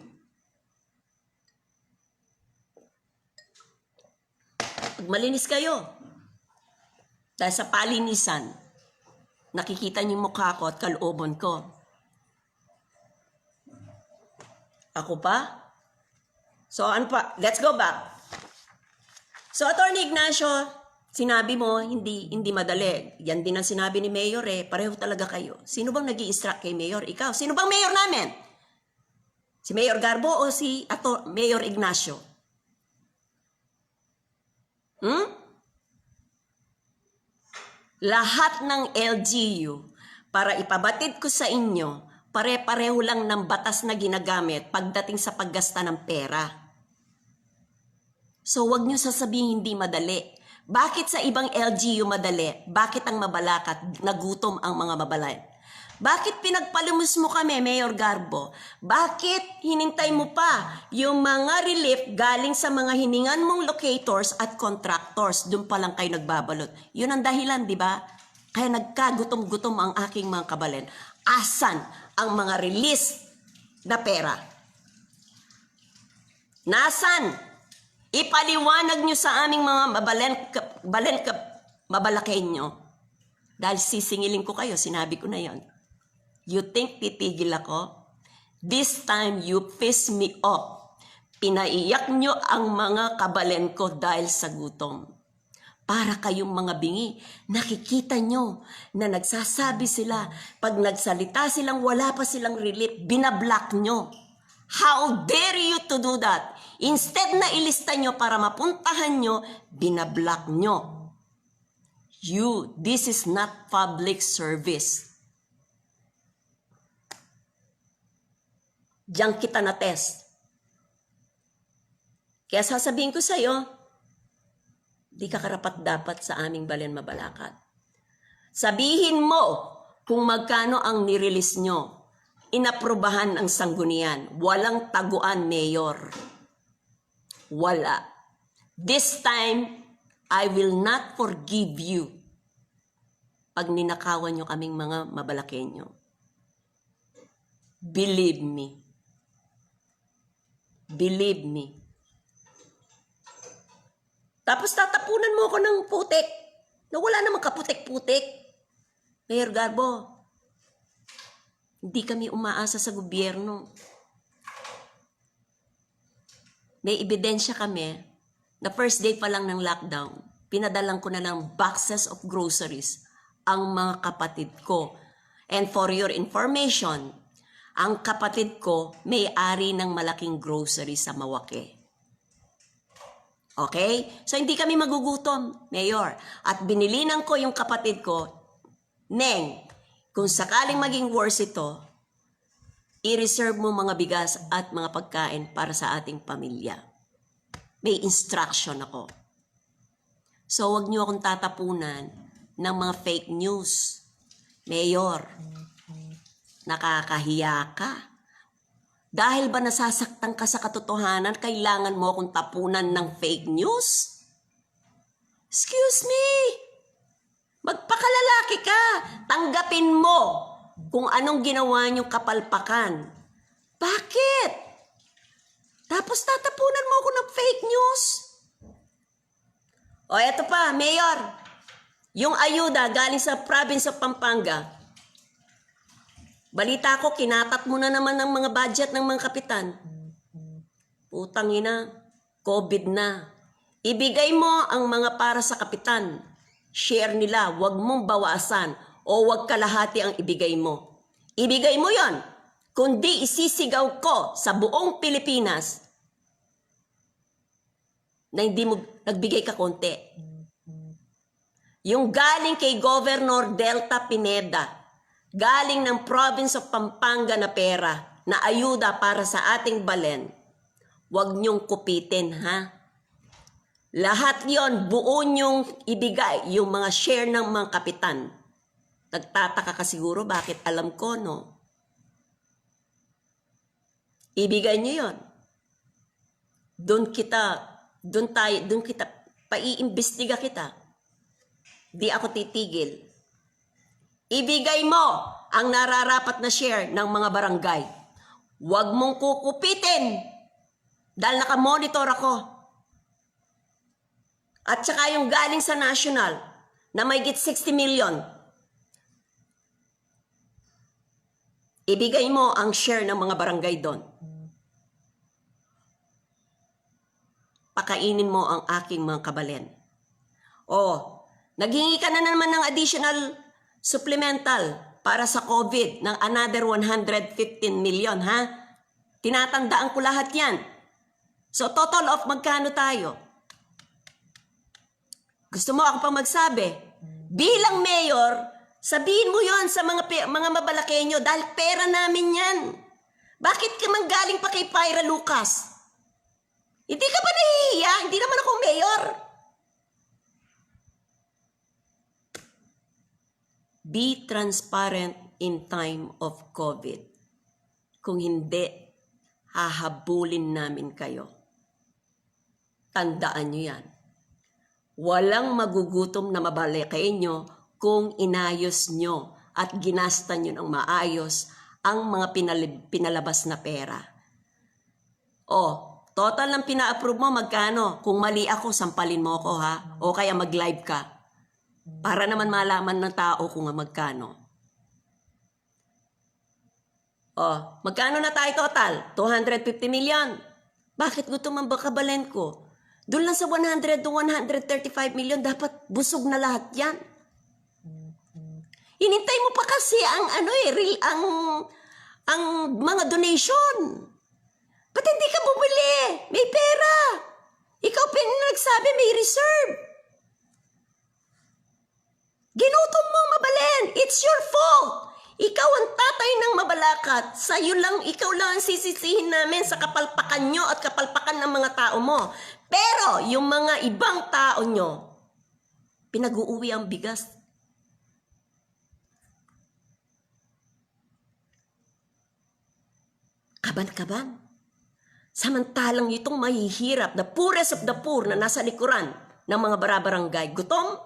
Pag malinis kayo, dahil sa palinisan, nakikita niyo yung mukha ko at kalooban ko. Ako pa? So ano pa? Let's go back. So Attorney Ignacio, sinabi mo hindi madali. Yan din ang sinabi ni Mayor eh. Pareho talaga kayo. Sino bang nag-i-instruct kay Mayor? Ikaw. Sino bang Mayor namin? Si Mayor Garbo o si Mayor Ignacio? Lahat ng LGU, para ipabatid ko sa inyo, pare-pareho lang ng batas na ginagamit pagdating sa paggasta ng pera. So wag nyo sasabihin hindi madali. Bakit sa ibang LGU madali? Bakit ang Mabalacat nagutom ang mga mabalay? Bakit pinagpalimus mo kami, Mayor Garbo? Bakit hinintay mo pa yung mga relief galing sa mga hiningan mong locators at contractors? Doon pa lang kayo nagbabalot. Yun ang dahilan, di ba? Kaya nagkagutom-gutom ang aking mga kabalen. Asan ang mga release na pera? Nasan? Ipaliwanag nyo sa aming mga mabalakenyo. Dahil sisingilin ko kayo, sinabi ko na yon. You think titigil ako? This time you piss me off. Pinaiyak nyo ang mga kabalen ko dahil sa gutom. Para kayong mga bingi, nakikita nyo na nagsasabi sila, pag nagsalita silang wala pa silang relief, binablock nyo. How dare you to do that? Instead na ilista nyo para mapuntahan nyo, binablock nyo. This is not public service. Diyan kita na-test. Kaya sasabihin ko sa'yo, di ka karapat-dapat sa aming Balen Mabalacat. Sabihin mo kung magkano ang nirelease nyo. Inaprubahan ang sanggunian. Walang taguan, Mayor. Wala. This time, I will not forgive you pag ninakawan nyo kaming mga Mabalakenyo. Believe me. Believe me. Tapos tatapunan mo ako ng putik na wala namang kaputik-putik. Mayor Garbo, hindi kami umaasa sa gobyerno. May ebidensya kami na first day pa lang ng lockdown, pinadalang ko na ng boxes of groceries ang mga kapatid ko. And for your information, ang kapatid ko may-ari ng malaking grocery sa Mawake. Okay? So hindi kami magugutom, Mayor. At binilinan ko yung kapatid ko, Neng, kung sakaling maging worse ito, i-reserve mo mga bigas at mga pagkain para sa ating pamilya. May instruction ako. So wag niyo akong tatapunan ng mga fake news. Mayor, nakakahiya ka. Dahil ba nasasaktan ka sa katotohanan, kailangan mo akong tapunan ng fake news? Excuse me! Magpakalalaki ka! Tanggapin mo kung anong ginawa niyong kapalpakan. Bakit? Tapos tatapunan mo ako ng fake news? O eto pa, Mayor. Yung ayuda galing sa province of Pampanga. Balita ko, kinatat mo na naman ng mga budget ng mga kapitan. Putang ina, COVID na. Ibigay mo ang mga para sa kapitan. Share nila, wag mong bawasan o wag kalahati ang ibigay mo. Ibigay mo yon, kundi isisigaw ko sa buong Pilipinas na hindi mo nagbigay ka konti. Yung galing kay Governor Delta Pineda, galing ng province of Pampanga na pera, na ayuda para sa ating balen, wag niyong kupitin, ha? Lahat yon buo niyong ibigay, yung mga share ng mga kapitan. Nagtataka ka siguro, bakit alam ko, no? Ibigay niyo yon. Doon kita, paiimbestiga kita. Di ako titigil. Ibigay mo ang nararapat na share ng mga barangay. Huwag mong kukupitin dahil nakamonitor ako. At saka yung galing sa national na may git 60 million. Ibigay mo ang share ng mga barangay doon. Pakainin mo ang aking mga kabalen. O, naghingi ka na naman ng additional supplemental para sa COVID ng another 115 million, ha? Tinatandaan ko lahat yan. So, total of magkano tayo? Gusto mo ako pang magsabi? Bilang mayor, sabihin mo yon sa mga mabalakenyo dahil pera namin yan. Bakit ka manggaling pa kay Pyra Lucas? Hindi ka ba nahihiya? Hindi naman ako mayor. Be transparent in time of COVID. Kung hindi, hahabulin namin kayo. Tandaan nyo yan. Walang magugutom na mabalakenyo kung inayos nyo at ginasta nyo ng maayos ang mga pinalabas na pera. O, total ng pina-approve mo, magkano? Kung mali ako, sampalin mo ako, ha? O kaya mag-live ka. Para naman malaman ng tao kung magkano. O, magkano na tayo total? 250 million. Bakit gutom ang bakabalen ko? Doon lang sa 100 to 135 million, dapat busog na lahat yan. Hinintay mo pa kasi ang mga donation. Ba't hindi ka bumili? May pera. Ikaw nagsabi may reserve. Ginutom mo mabalen. It's your fault. Ikaw ang tatay ng mabalakat. Ikaw lang ang sisisihin namin sa kapalpakan nyo at kapalpakan ng mga tao mo. Pero yung mga ibang tao nyo, pinag-uuwi ang bigas. Kaban-kaban. Samantalang itong mahihirap, the poorest of the poor na nasa likuran ng mga barabarangay, gutom.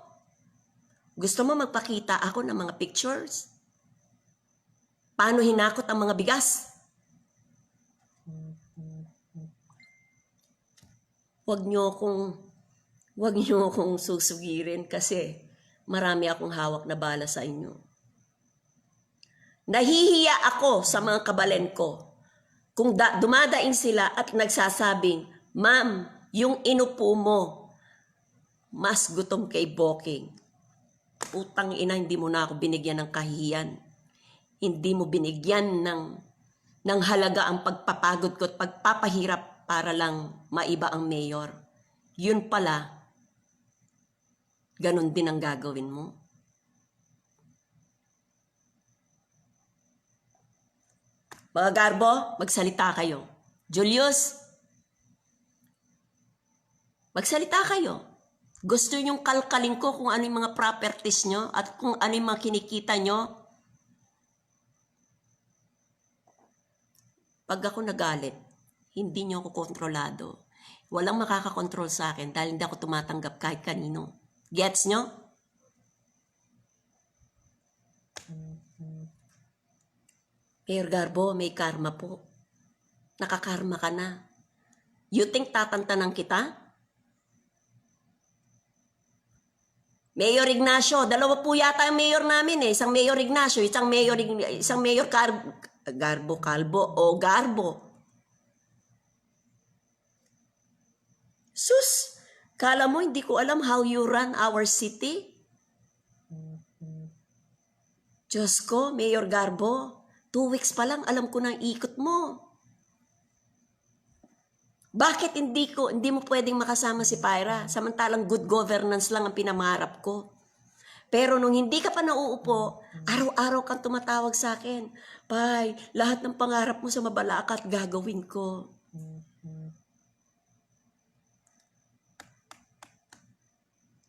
Gusto mo magpakita ako ng mga pictures? Paano hinakot ang mga bigas? Huwag niyo akong susugirin kasi marami akong hawak na bala sa inyo. Nahihiya ako sa mga kabalen ko. Kung dumadaing sila at nagsasabing, Ma'am, yung inupo mo, mas gutom kay Boking. Utang ina, hindi mo na ako binigyan ng kahihiyan. Hindi mo binigyan ng halaga ang pagpapagod ko at pagpapahirap para lang maiba ang mayor. Yun pala, ganun din ang gagawin mo. Mga Garbo, magsalita kayo. Julius, magsalita kayo. Gusto nyong kalkalin ko kung ano yung mga properties nyo at kung ano yung mga kinikita nyo? Pag ako nagalit, hindi niyo ako kontrolado. Walang makakakontrol sa akin dahil hindi ako tumatanggap kahit kanino. Gets nyo? Mayor Garbo, may karma po. Nakakarma ka na. You think tatantanan kita? Mayor Ignacio, dalawa po yata ang mayor namin eh. Isang Mayor Ignacio, isang mayor Garbo, Calvo o Garbo. Sus, kala mo hindi ko alam how you run our city? Diyos ko, Mayor Garbo, 2 weeks pa lang alam ko ng ikot mo. Bakit hindi mo pwedeng makasama si Pyra? Samantalang good governance lang ang pinamarap ko. Pero nung hindi ka pa nauupo, araw-araw kang tumatawag sa akin. Pai, lahat ng pangarap mo sa Mabalacat gagawin ko.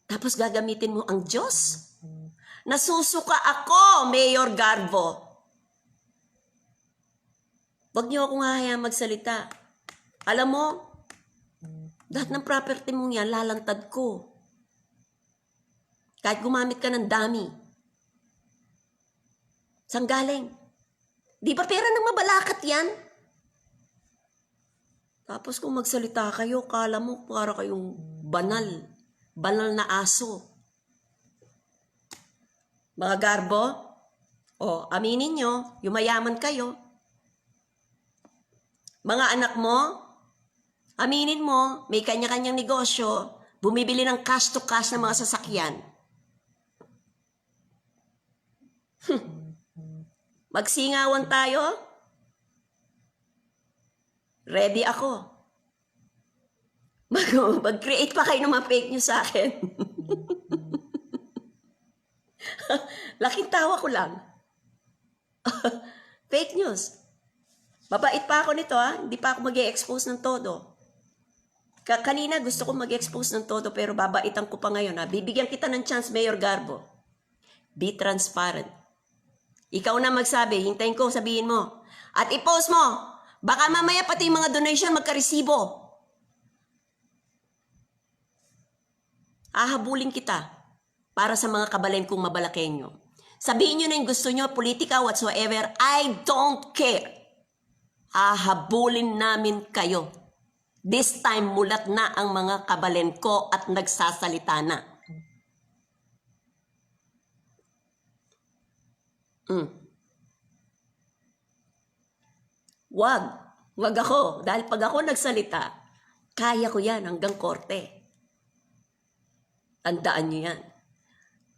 Tapos gagamitin mo ang Diyos? Nasusuka ako, Mayor Garbo. Huwag niyo akong hahayaan magsalita. Alam mo, lahat ng property mong yan, lalantad ko. Kahit gumamit ka ng dami. Saan galing? Di ba pera ng Mabalacat yan? Tapos kung magsalita kayo, kala mo para kayong banal na aso. Mga Garbo, aminin nyo, yumayaman kayo. Mga anak mo, aminin mo, may kanya-kanyang negosyo, bumibili ng cash to cash ng mga sasakyan. Magsingawan tayo? Ready ako. Mag-create pa kayo ng mga fake news sa akin. Laking tawa ko lang. Fake news. Mabait pa ako nito ha. Hindi pa ako mag-i-expose ng todo. Kanina gusto ko mag-expose ng todo pero babaitan ko pa ngayon ha. Bibigyan kita ng chance, Mayor Garbo. Be transparent. Ikaw na magsabi, hintayin ko, sabihin mo. At i-post mo. Baka mamaya pati yung mga donation magkaresibo. Ahabulin kita para sa mga kabalen kong Mabalakenyo. Sabihin nyo na yung gusto nyo, politika, whatsoever, I don't care. Ahabulin namin kayo. This time, mulat na ang mga kabalen ko at nagsasalita na. Wag ako. Dahil pag ako nagsalita, kaya ko yan hanggang korte. Tandaan nyo yan.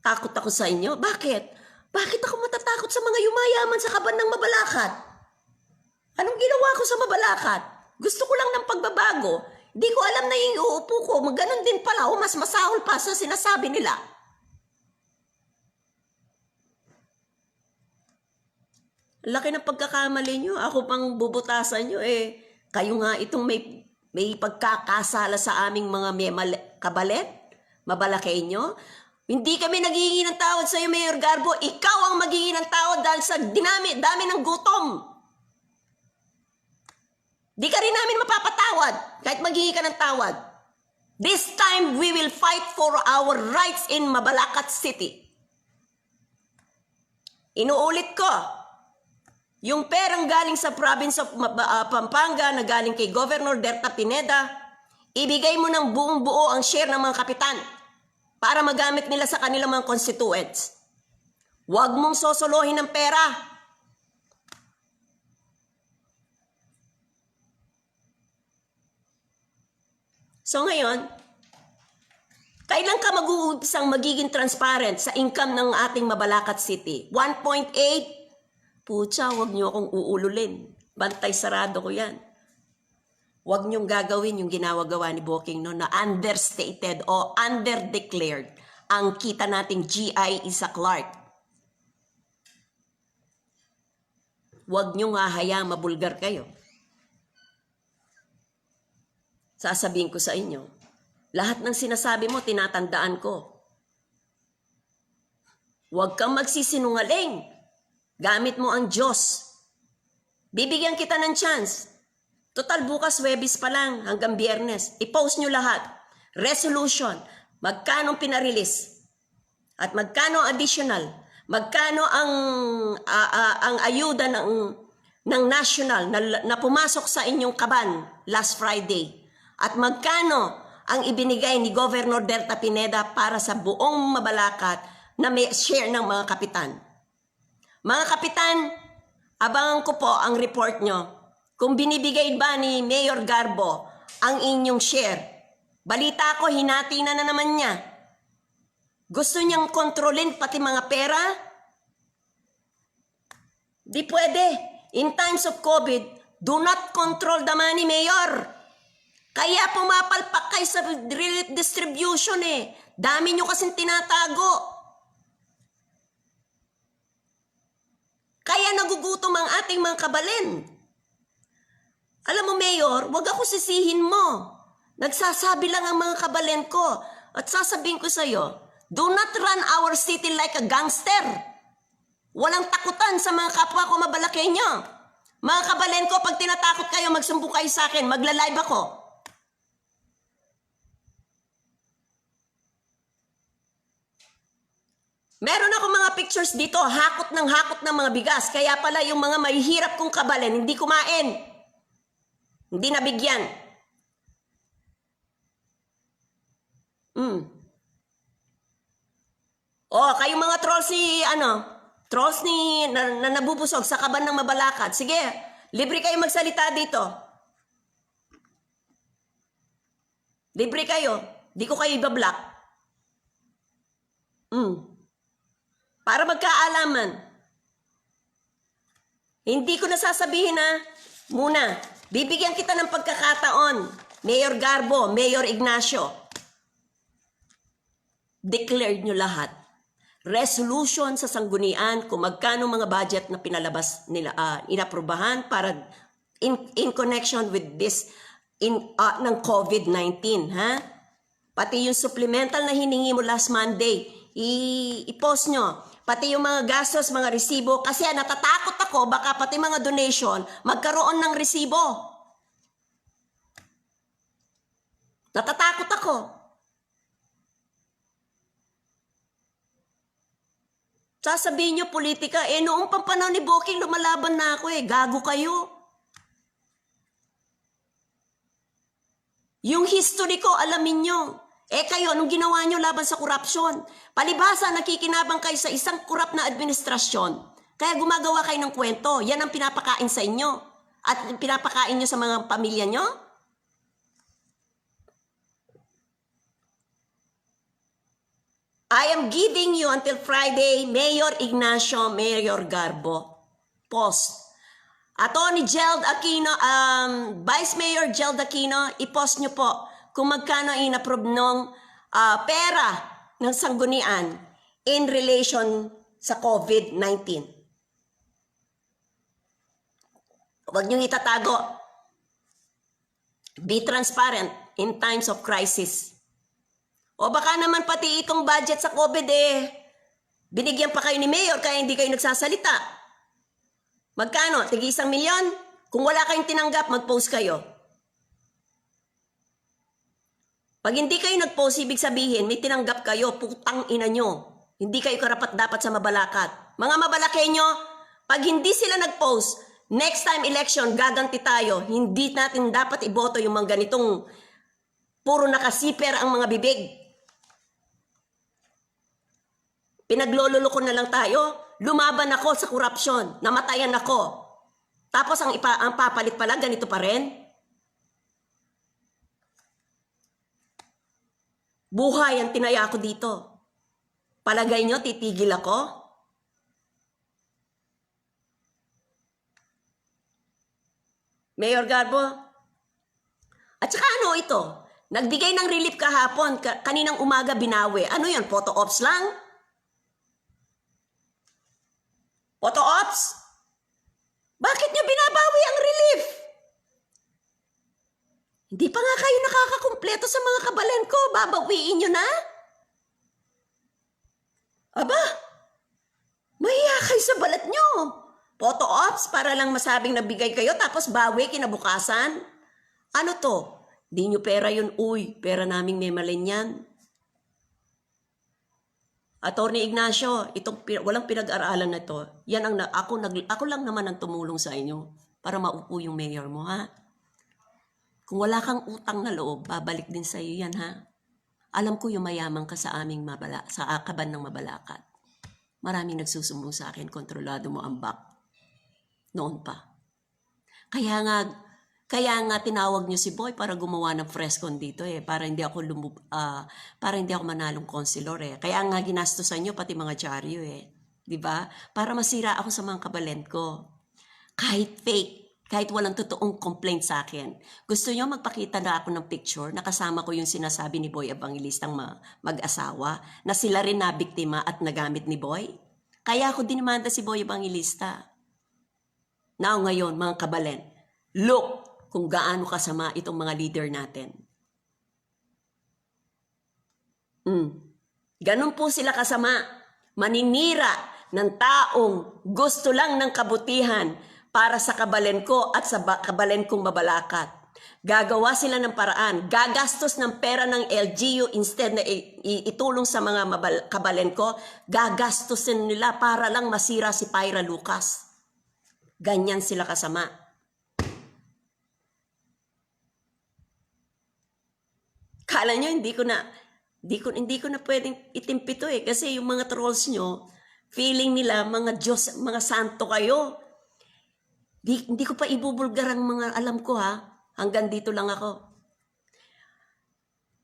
Takot ako sa inyo. Bakit? Bakit ako matatakot sa mga yumayaman sa kaban ng Mabalacat? Anong ginawa ko sa Mabalacat? Gusto ko lang ng pagbabago. Di ko alam na yung uupo ko. Maganon din pala o mas masahol pa sa sinasabi nila. Laki ng pagkakamali nyo. Ako pang bubutasan nyo eh. Kayo nga itong may pagkakasala sa aming mga kabalet. Mabalakenyo. Hindi kami naghihingi ng tawad sa iyo, Mayor Garbo. Ikaw ang maghihingi ng tawad dahil sa dami ng gutom. Di ka rin namin mapapatawad kahit maghihingi ka ng tawad. This time, we will fight for our rights in Mabalacat City. Inuulit ko, yung perang galing sa province of Pampanga na galing kay Governor Berta Pineda, ibigay mo ng buong buo ang share ng mga kapitan para magamit nila sa kanilang mga constituents. Huwag mong sosolohin ng pera. So ngayon, kailan ka mag-uumpisang magiging transparent sa income ng ating Mabalacat City? 1.8? Pucha, huwag niyo akong uululin. Bantay sarado ko yan. Huwag niyong gagawin yung ginawa-gawa ni Bokeng no, na understated o underdeclared ang kita nating GI Isa Clark. Huwag niyong hahayaang mabulgar kayo. Sasabihin ko sa inyo, lahat ng sinasabi mo, tinatandaan ko. Huwag kang magsisinungaling. Gamit mo ang Diyos. Bibigyan kita ng chance. Total bukas Webis pa lang hanggang Biyernes. I-post nyo lahat. Resolution. Magkano pinarelease? At magkano additional? Magkano ang ayuda ng national na pumasok sa inyong kaban last Friday? At magkano ang ibinigay ni Governor Delta Pineda para sa buong Mabalacat na may share ng mga kapitan? Mga kapitan, abangan ko po ang report nyo. Kung binibigay ba ni Mayor Garbo ang inyong share? Balita ko, hinati na naman niya. Gusto niyang kontrolin pati mga pera? Di pwede. In times of COVID, do not control the money, Mayor. Kaya pumapalpak kayo sa relief distribution eh. Dami nyo kasing tinatago. Kaya nagugutom ang ating mga kabalin. Alam mo, Mayor, wag ako sisihin mo. Nagsasabi lang ang mga kabalen ko. At sasabihin ko sa'yo, do not run our city like a gangster. Walang takutan sa mga kapwa ko Mabalakenyo. Mga kabalen ko, pag tinatakot kayo, magsumbo kayo sa akin, magla-live ako. Meron ako mga pictures dito, hakot ng mga bigas. Kaya pala yung mga mahihirap kong kabalen, hindi kumain. Hindi nabigyan. Oh, kayong mga trolls na nabubusog sa kaban ng Mabalacat. Sige, libre kayo magsalita dito. Libre kayo. Di ko kayo ibablock. Para magkaalaman. Hindi ko nasasabihin na muna. Bibigyan kita ng pagkakataon, Mayor Garbo, Mayor Ignacio. Declare nyo lahat. Resolution sa sanggunian kung magkano mga budget na pinalabas nila, inaprubahan para in connection with this ng COVID-19, ha? Pati yung supplemental na hiningi mo last Monday, i-post nyo. Pati yung mga gastos, mga resibo, kasi natatakot ako, baka pati mga donation, magkaroon ng resibo. Natatakot ako. Sasabihin nyo, politika, noong pampanaw ni Boking, lumalaban na ako gago kayo. Yung history ko, alamin nyo. Kayo, anong ginawa nyo laban sa korupsyon? Palibhasa, nakikinabang kayo sa isang korap na administrasyon. Kaya gumagawa kayo ng kwento. Yan ang pinapakain sa inyo. At pinapakain nyo sa mga pamilya nyo. I am giving you until Friday, Mayor Ignacio, Mayor Garbo. Post. Attorney Geld Aquino, Vice Mayor Geld Aquino, i-post nyo po kung magkano inapprove ng pera ng sanggunian in relation sa COVID-19. Huwag niyong itatago. Be transparent in times of crisis. O baka naman pati itong budget sa COVID binigyan pa kayo ni Mayor kaya hindi kayo nagsasalita. Magkano? Tigi 1 milyon? Kung wala kayong tinanggap, mag-post kayo. Pag hindi kayo nag-post, ibig sabihin, may tinanggap kayo, putang ina nyo. Hindi kayo karapat-dapat sa Mabalacat. Mga Mabalakenyo, pag hindi sila nag-post, next time election, gaganti tayo. Hindi natin dapat iboto yung mga ganitong puro nakasiper ang mga bibig. Pinaglololo ko na lang tayo. Lumaban ako sa korupsyon. Namatayan ako. Tapos ang papalit pala, ganito pa rin. Buhay ang tinaya ko dito. Palagay nyo, titigil ako? Mayor Garbo? At saka ano ito? Nagbigay ng relief kahapon, kaninang umaga binawi. Ano yan, photo ops lang? Photo ops? Bakit nyo binabawi ang relief? Hindi pa nga kayo nakakakumpleto sa mga kabalen ko. Babawiin nyo na? Aba, mahiya kayo sa balat nyo. Photo ops para lang masabing nabigay kayo tapos bawi kinabukasan? Ano to? Di nyo pera yun, uy. Pera naming memalin yan. Attorney Ignacio, walang pinag-aralan na to. Yan ang ako lang naman ang tumulong sa inyo para maupo yung mayor mo, ha? Kung wala kang utang na loob, babalik din sa iyo yan, ha? Alam ko yung mayaman ka sa sa akaban ng Mabalacat. Maraming nagsusumbong sa akin, kontrolado mo ang back. Noon pa. Kaya nga tinawag niyo si Boy para gumawa ng freskon dito para hindi ako manalong konsilor Kaya nga ginastosan niyo pati mga dyaryo 'Di ba? Para masira ako sa mga kabalent ko. Kahit fake, kahit walang totoong complaint sa akin. Gusto niyo magpakita na ako ng picture na kasama ko yung sinasabi ni Boy Evangelistang mag-asawa na sila rin nabiktima at nagamit ni Boy? Kaya ako dinimanda si Boy Evangelista. Now ngayon, mga kabalent, look kung gaano kasama itong mga leader natin. Ganun po sila kasama. Maninira ng taong gusto lang ng kabutihan para sa kabalen ko at sa kabalen kong Mabalacat. Gagawa sila ng paraan. Gagastos ng pera ng LGU instead na itulong sa mga kabalen ko. Gagastosin nila para lang masira si Pyra Lucas. Ganyan sila kasama. Kala nyo hindi ko na pwedeng itimpito kasi yung mga trolls nyo, feeling nila mga Diyos, mga santo kayo. Hindi ko pa ibubulgar ang mga alam ko Hanggang dito lang ako.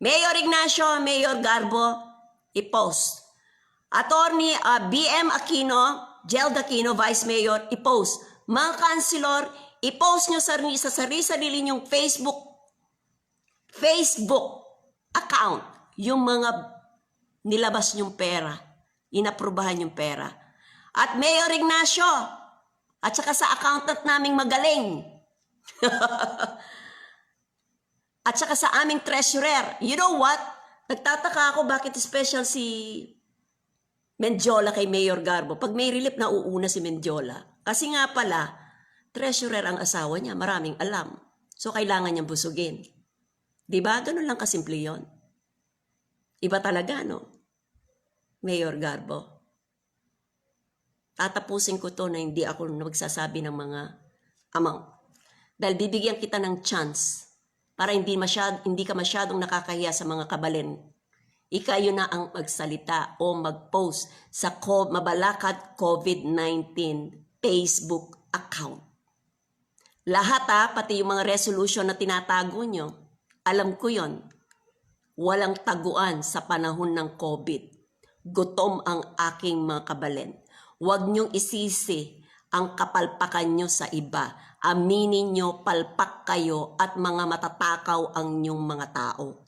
Mayor Ignacio, Mayor Garbo, i-post. Attorney BM Aquino, Gerald Aquino, Vice Mayor, i-post. Mga kansilor, i-post nyo sa sarili nyong Facebook account yung mga nilabas nyong pera, inaprubahan yung pera. At Mayor Ignacio, at saka sa accountant naming magaling, at saka sa aming treasurer, you know what? Nagtataka ako bakit special si Mendiola kay Mayor Garbo. Pag may relief, nauuna si Mendiola. Kasi nga pala, treasurer ang asawa niya, maraming alam. So, kailangan niyang busugin. Diba? Ganun lang kasimple yun. Iba talaga, no? Mayor Garbo. Tatapusin ko to na hindi ako magsasabi ng mga amount. Dahil bibigyan kita ng chance para hindi ka masyadong nakakahiya sa mga kabalen. Ikayo na ang magsalita o mag-post sa Mabalacat COVID-19 Facebook account. Lahat pati yung mga resolution na tinatago nyo, alam ko yon. Walang taguan sa panahon ng COVID. Gutom ang aking mga kabalen. Huwag nyong isisi ang kapalpakan nyo sa iba. Aminin nyo, palpak kayo at mga matatakaw ang inyong mga tao.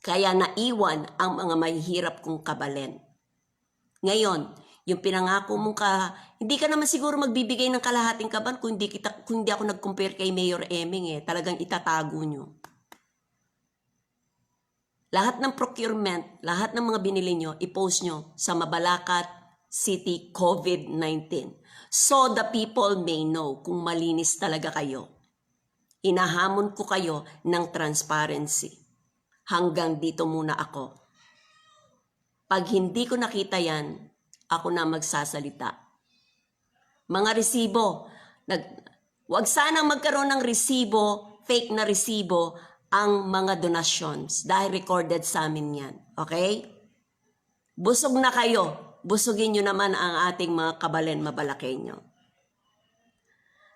Kaya naiwan ang mga mahihirap kong kabalen. Ngayon, yung pinangako mong hindi ka naman siguro magbibigay ng kalahating kaban kung hindi ako nag-compare kay Mayor Eming talagang itatago nyo. Lahat ng procurement, lahat ng mga binili nyo, i-post nyo sa Mabalacat City COVID-19. So the people may know kung malinis talaga kayo. Inahamon ko kayo ng transparency. Hanggang dito muna ako. Pag hindi ko nakita yan, ako na magsasalita. Mga resibo, wag sanang magkaroon ng resibo, fake na resibo, ang mga donations dahil recorded sa amin yan. Okay? Busog na kayo. Busugin nyo naman ang ating mga kabalen Mabalaqueño.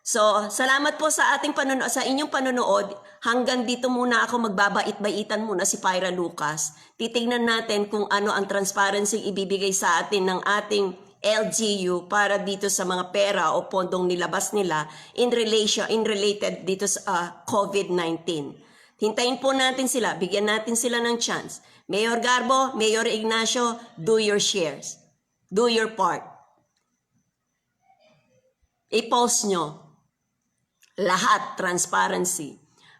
So, salamat po sa inyong panonood. Hanggang dito muna ako magbabait-baitan muna si Pyra Lucas. Titingnan natin kung ano ang transparency ibibigay sa atin ng ating LGU para dito sa mga pera o pondong nilabas nila in related dito sa COVID-19. Hintayin po natin sila, bigyan natin sila ng chance. Mayor Garbo, Mayor Ignacio, do your shares. Do your part. I-post nyo. Lahat, transparency.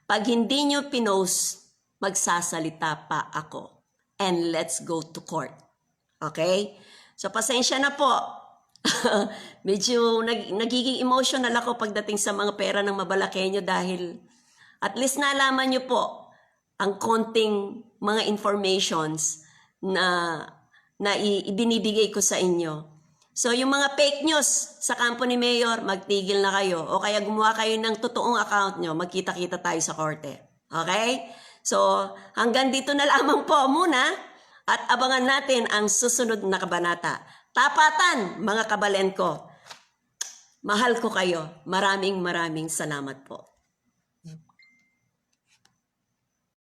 Pag hindi nyo pinost, magsasalita pa ako. And let's go to court. Okay? So, pasensya na po. Medyo nagiging emotional ako pagdating sa mga pera ng Mabalakenyo dahil at least nalaman nyo po ang konting mga informations na ibinibigay ko sa inyo. So yung mga fake news sa kampo ni Mayor, magtigil na kayo. O kaya gumawa kayo ng totoong account nyo, magkita-kita tayo sa korte. Okay? So hanggang dito na lamang po muna at abangan natin ang susunod na kabanata. Tapatan, mga kabalen ko. Mahal ko kayo. Maraming salamat po.